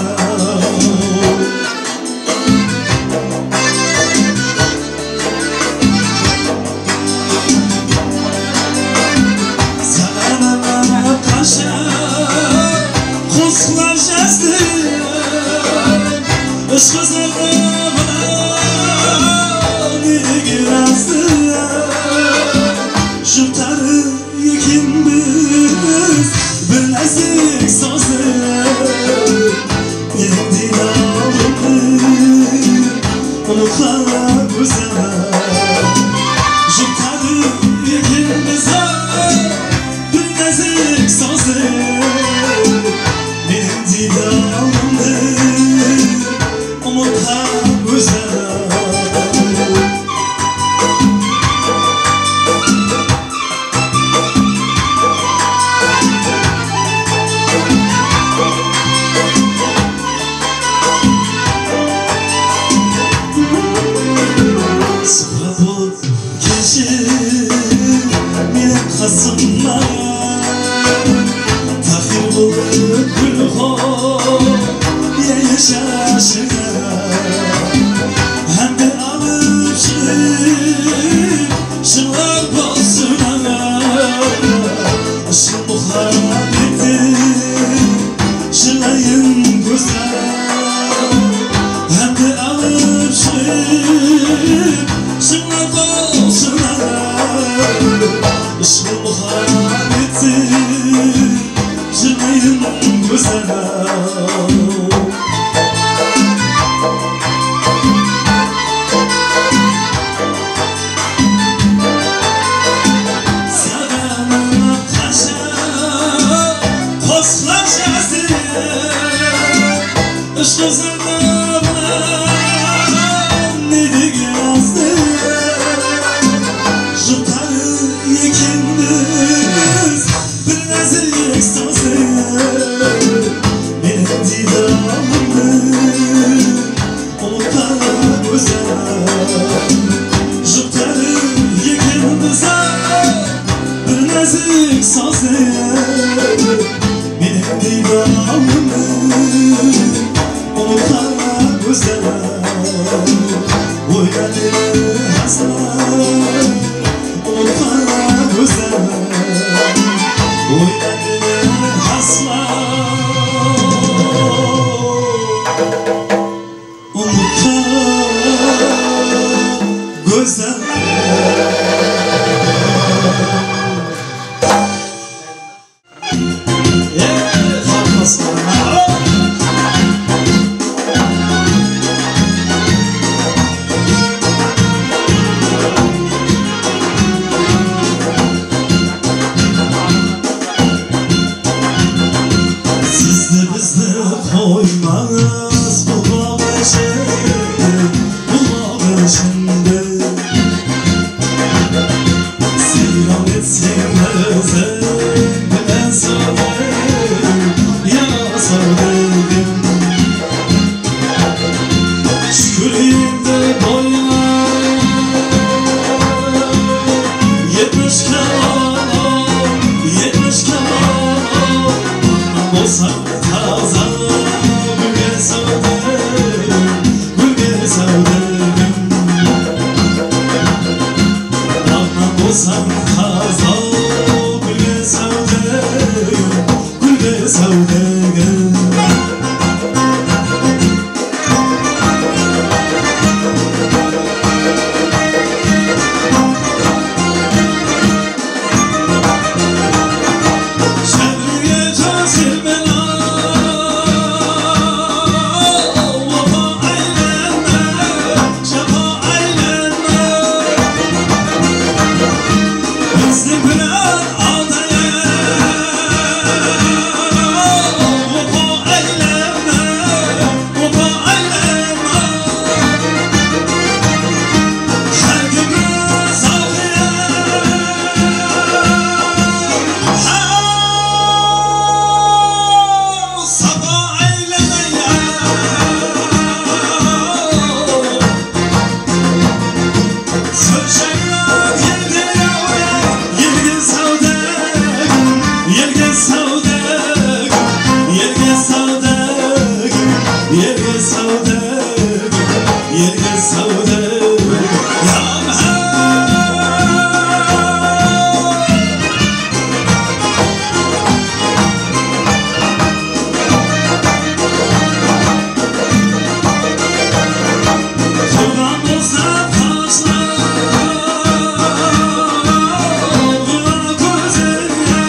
Speaker 2: Oy Unutma güzel Sizni bizni koymaz bu başında Seyran etsinmez bilen söyle ya söyledim Şükürümde boyuna yetmiş kemal olsa taza gülge sevdim Anam olsam taza gülge sevdim Şevriye cazir bela Vafa eğlenme, şafa eğlenme Hızlı güler adaya Vafa eğlenme, vafa eğlenme Her gün safiye Sabah eylemeye Söşeyler yelge savdek Yelge savdek Yelge savdek Yelge savdek Yelge savdek Kurban olsa taşlar Vura gözüne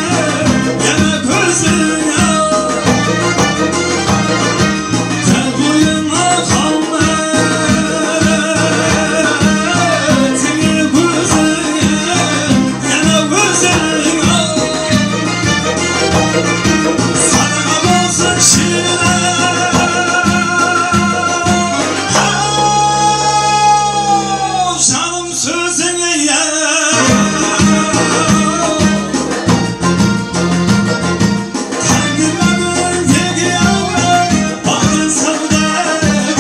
Speaker 2: Gene gözüne Tel boyuna kalma Tini gözüne Gene gözüne Sana olsun şiirler Canım sözüne yer Kendimden yegi yavrum Baldan savdek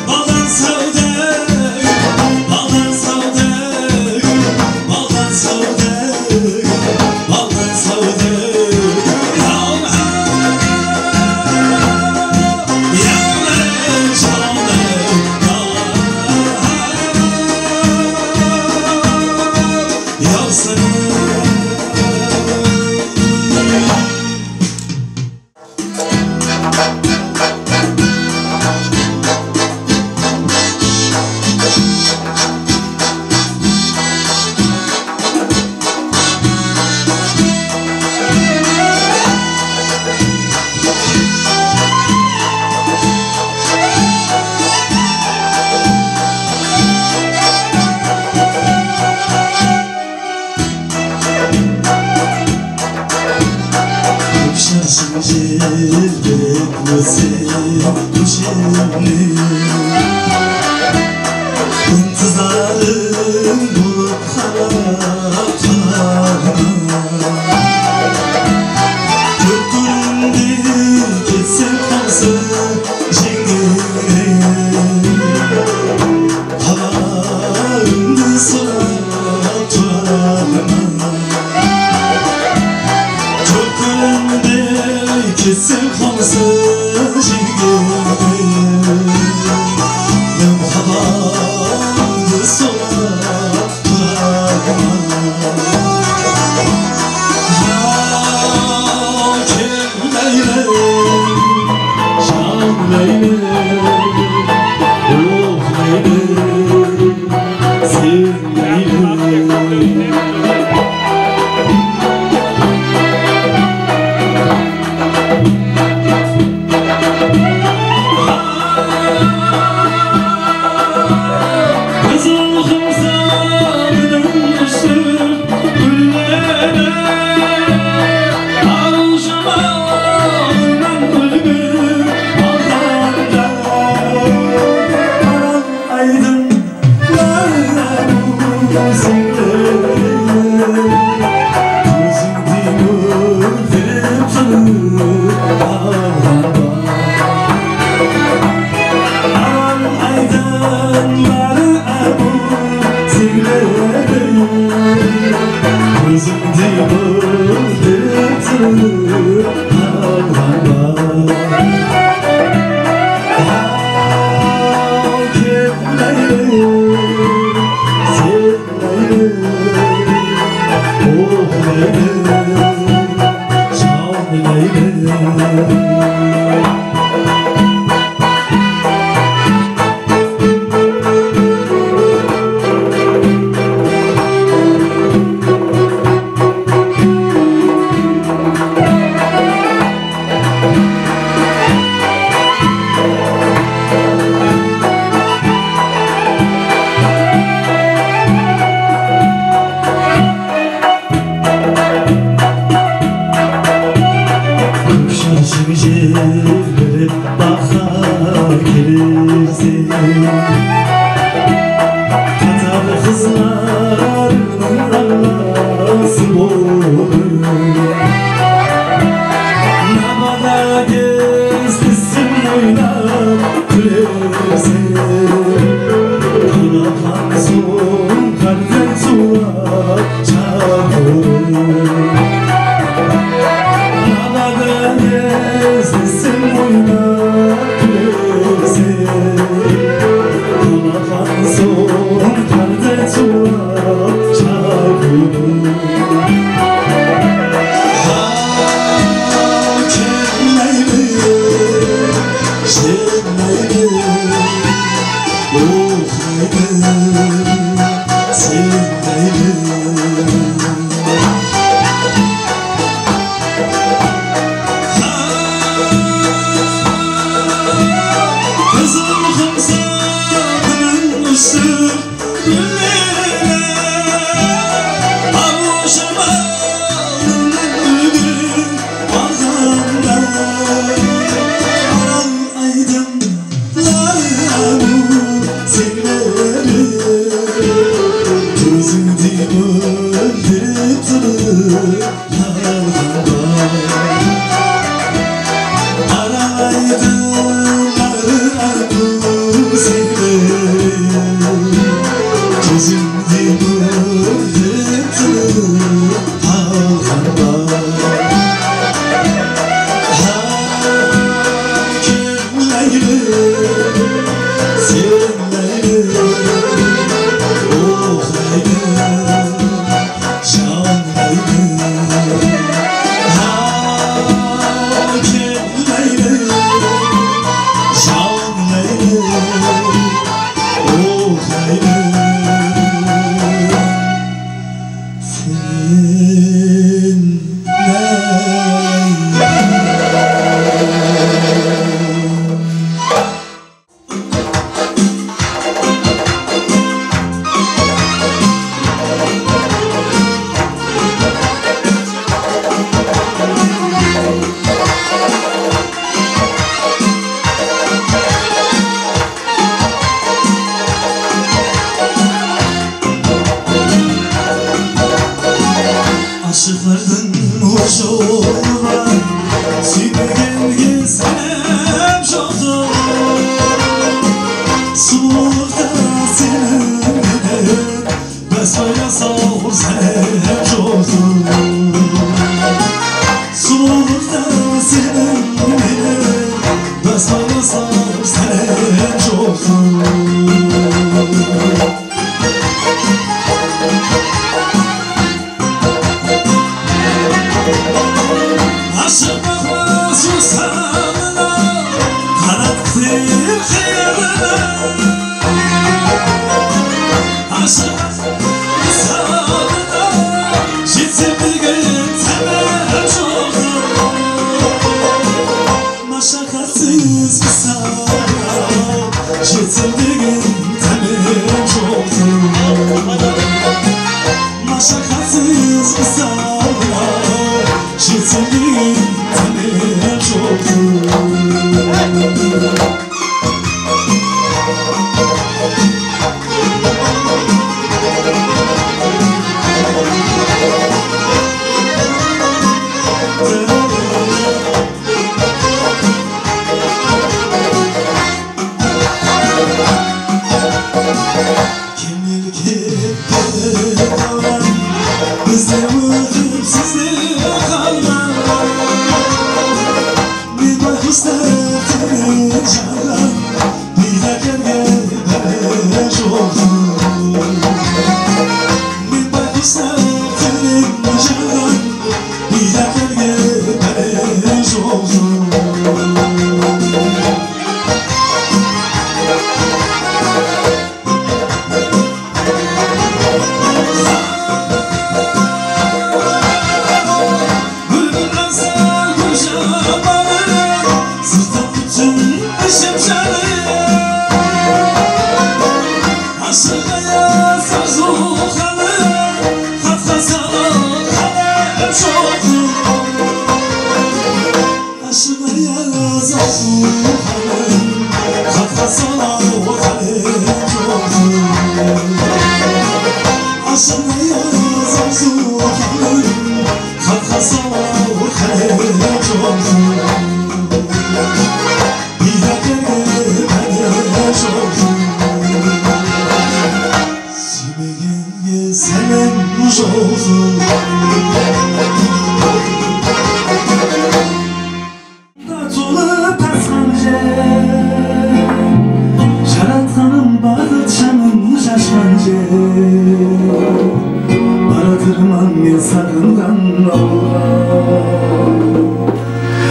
Speaker 2: Baldan savdek Baldan savdek Baldan savdek Baldan savdek İntizarım bulup Gökgüründü geçsin kalsın jengine Havarımdı sorak Gökgüründü geçsin kalsın jengine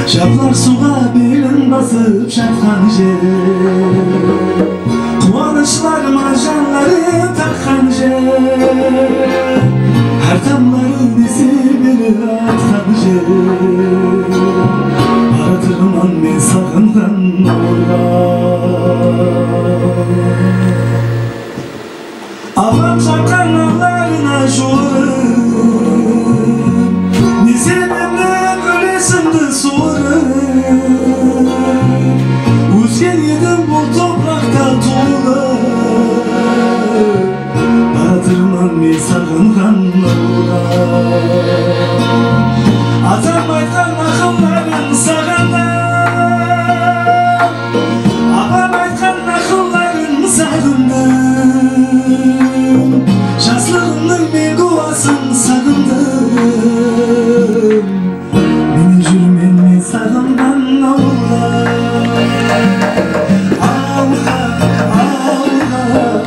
Speaker 2: Şaplar suğa belin basıp şatkan Kıvanışlar marjanları takkan Her damları dizi bir atkan Aratırman me sakıngan Ağam şapkan ağlarına şuurum Nizenemden ölesimdi suarım Uzgen yedim bu toprakta tuğla Baratırman me sakıngan Atam aytkan akılların sağında Abam aytkan akılların sağında Şaslığımның men kuvasın sağındım Meni жүрмен мен сағынған ауылға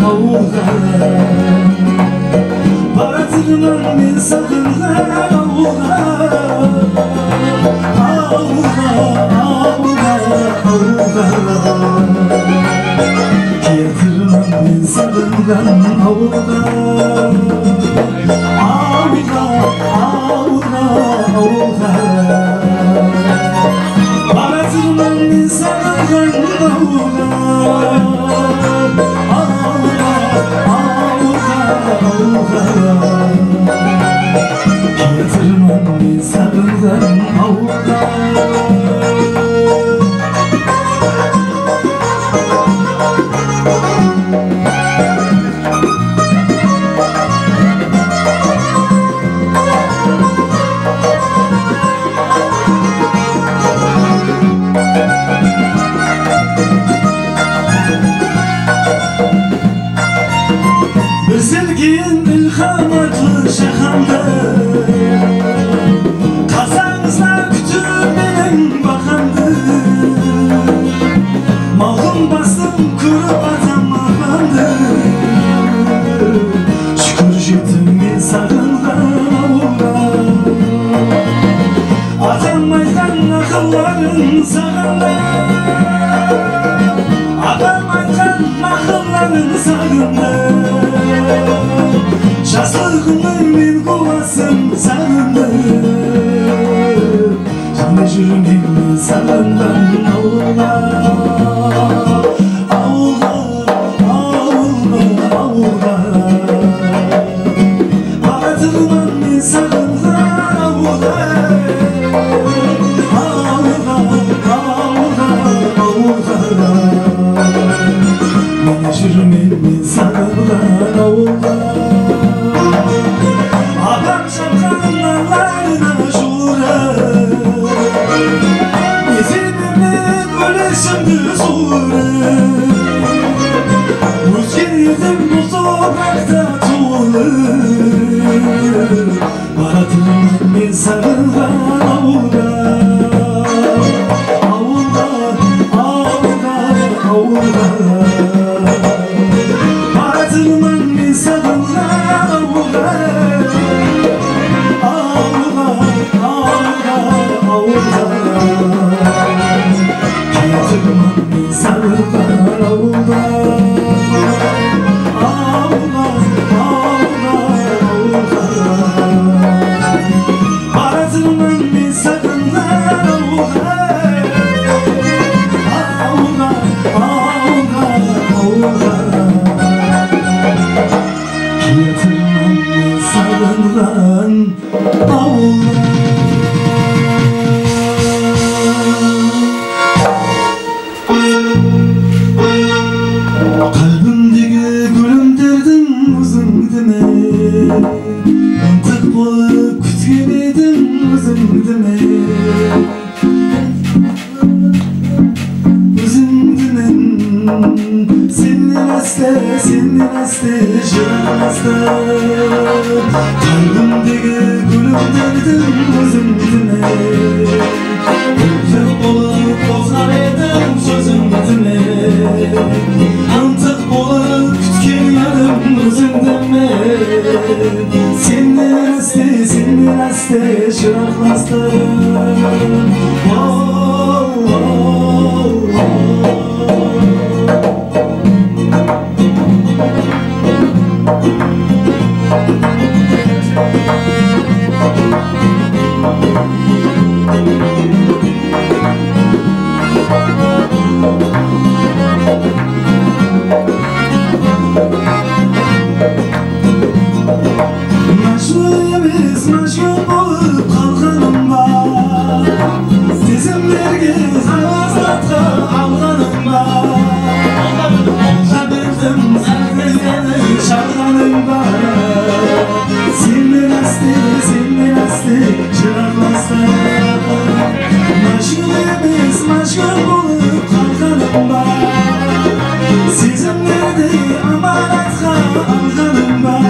Speaker 2: Ауылға Баратырман мен сағынған ауылға Кетірман мен сағынған ауылға Baratırman men sağıngan Getirman men sağıngan auga Bilselgin ilhamatlı şahamda Kazanızlar kütür benim bakandı Malım bastım kurup atam afandı Şükür jettim men sağıngan auga Atam aytkan akılların sağında Atam aytkan akılların sağında Şaslığımның men kuvasın sağındım Жаны жүрмен мен сағынған ауылға Ауылға Батырман мен сағынған ауылға Жаны жүрмен мен сағынған ауылға Адам шапқан наларына жуырып Есенімнен өлесімді суырып Өзген едім бұл топырақта туылып Баратырман мен сағынған ауылға Ауылға açılgan avullar. Kalbimdeki gülüm derdim özüngdime, ıntık bolup kütken edim özüngdime. Senin iste, jırasta. Kalbimdeki gülüm derdim özüngdime, ıntık bolup bozar edim sözüngdime. Antık bolup kütken edim özüngdime. Senin iste, jırasta. Maşgul bolup kalkanım var, tizimlerge zavazlatqa alganım var. Haberdim seni şarganım var. Senin asti, jıraqlasta. Maşgul bolup kalkanım var, tizimlerde amalatqa alganım var.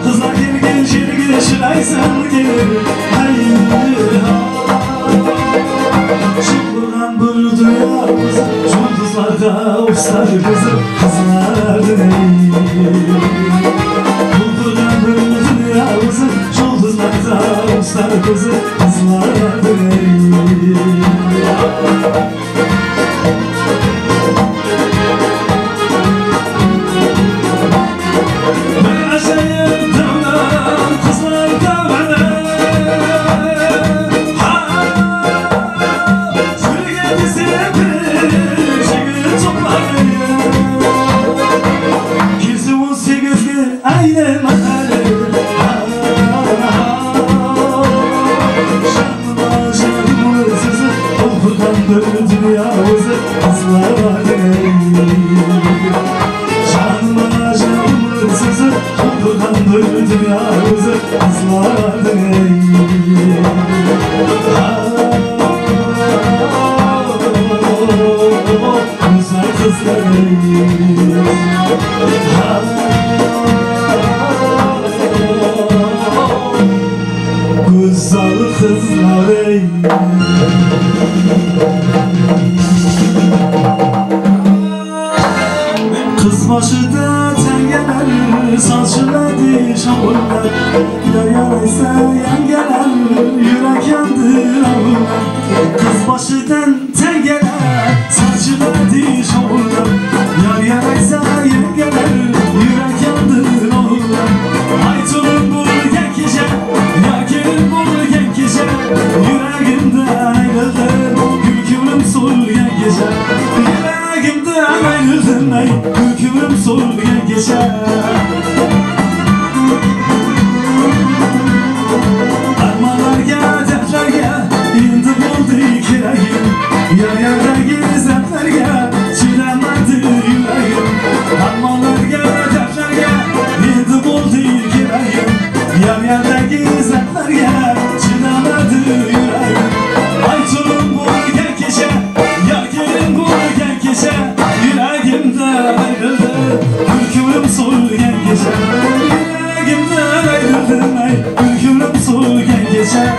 Speaker 2: Kızlar gelin şirgin şiraysan gelir. Şıklıgan bir dünyamız, жұлдызларға ұқсар kızlardın ey. Бұлдырған bir dünyamız, жұлдызларға ұқсар kızlardın ey. Kız başıda tengeler, saçıladı şavurlar. Yar yaraysa yengeler, yürek yandır avurlar. Kız başıdan tengeler, saçıladı şavurlar. Yar yaraysa yengeler, yürek yandır avurlar. Ay tulum bulgen kişe, yar gelin bulgen kişe. Yüreğimden ayrıldım, gülkümüm solgen gece. Yüreğimden ayrıldım ey, gülkümüm solgen gece. Armalarga, dertlerge, indi buldu kirayim. Yar yardagi zevklerge, çilemadı yüreğim. Armalarga, dertlerge, indi buldu kirayim. Yar yardagi zevklerge, çilemadı yüreğim. Ay tulum bulgen kişe, yar gelin bulgen kişe. Yüreğimden ayrıldı, gülkümüm solgen gece. Yüreğimden ayrıldım ey, gülkümüm solgen gece.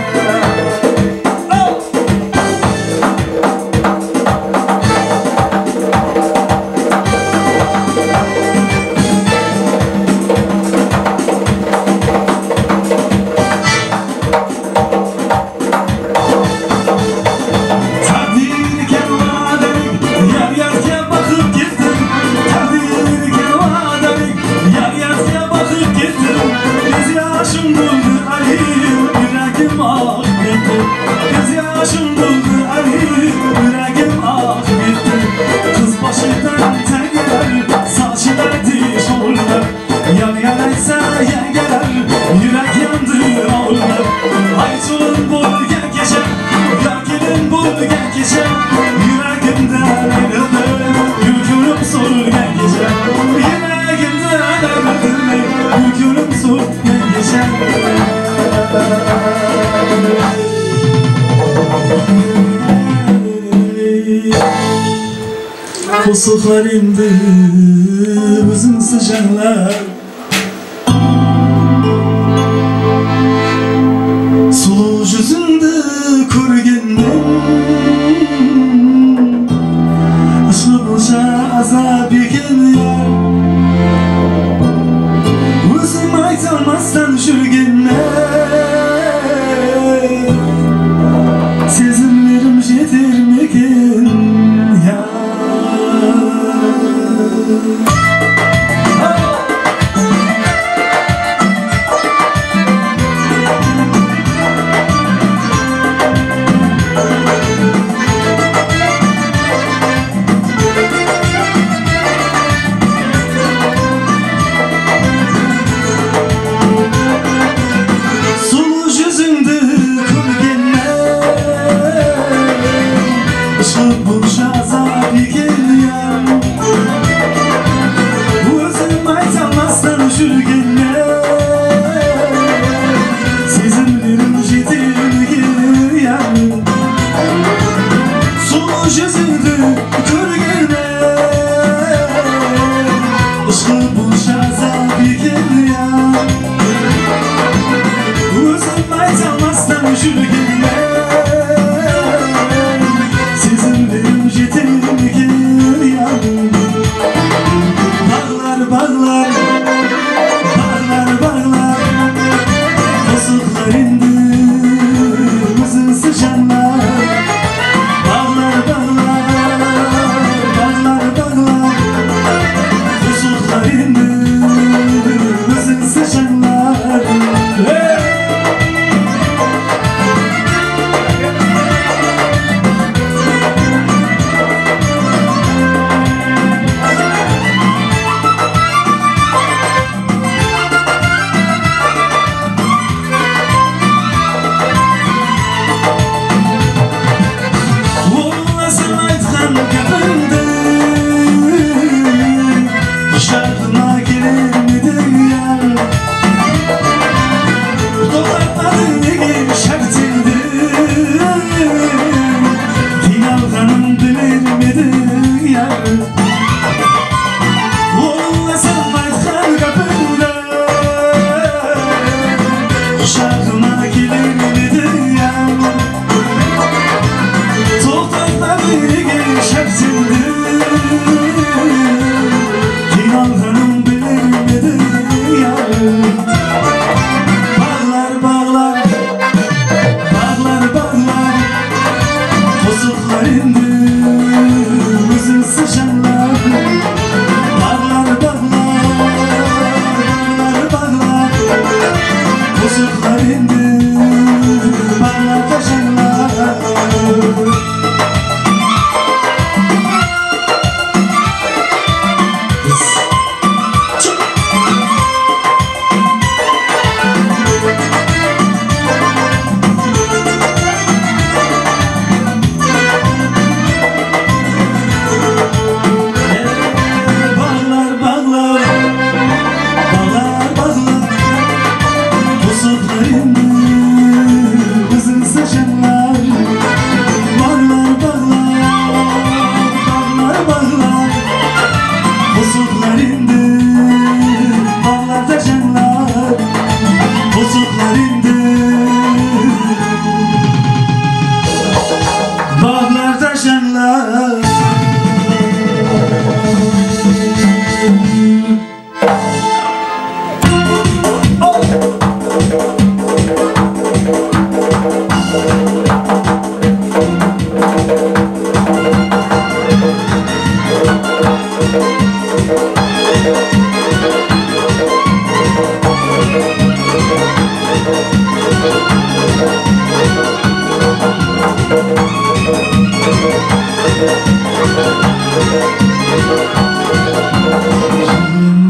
Speaker 2: Kusuklar indi bizim sıcaklar. Sulu yüzünde körgenden Işılca azap eken yar. Özüm aytalmasdan жүргенler. Sezimlerim yetermeken yar.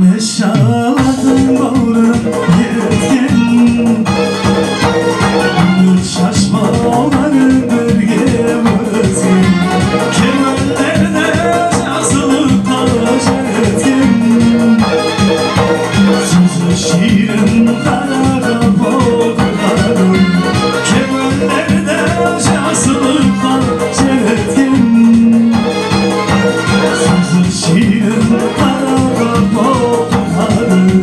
Speaker 2: Meşalatın bağrım yetkin Şaşma olanı bölgemizin Kemerlerde yazılıp taş etkin Sözü şiirin kara kapaklarım Kemerlerde yazılıp taş etkin Sözü şiirin kara kapaklarım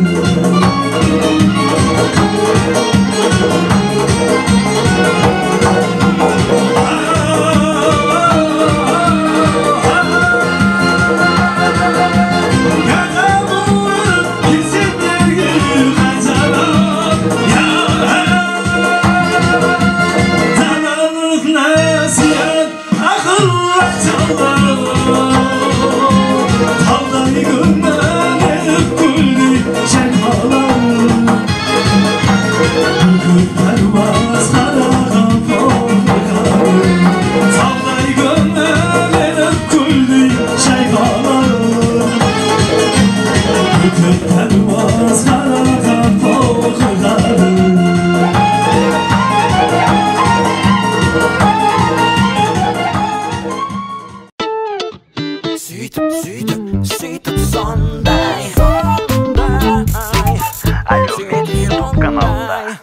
Speaker 1: Сөйтіп сондай Альо медиа каналында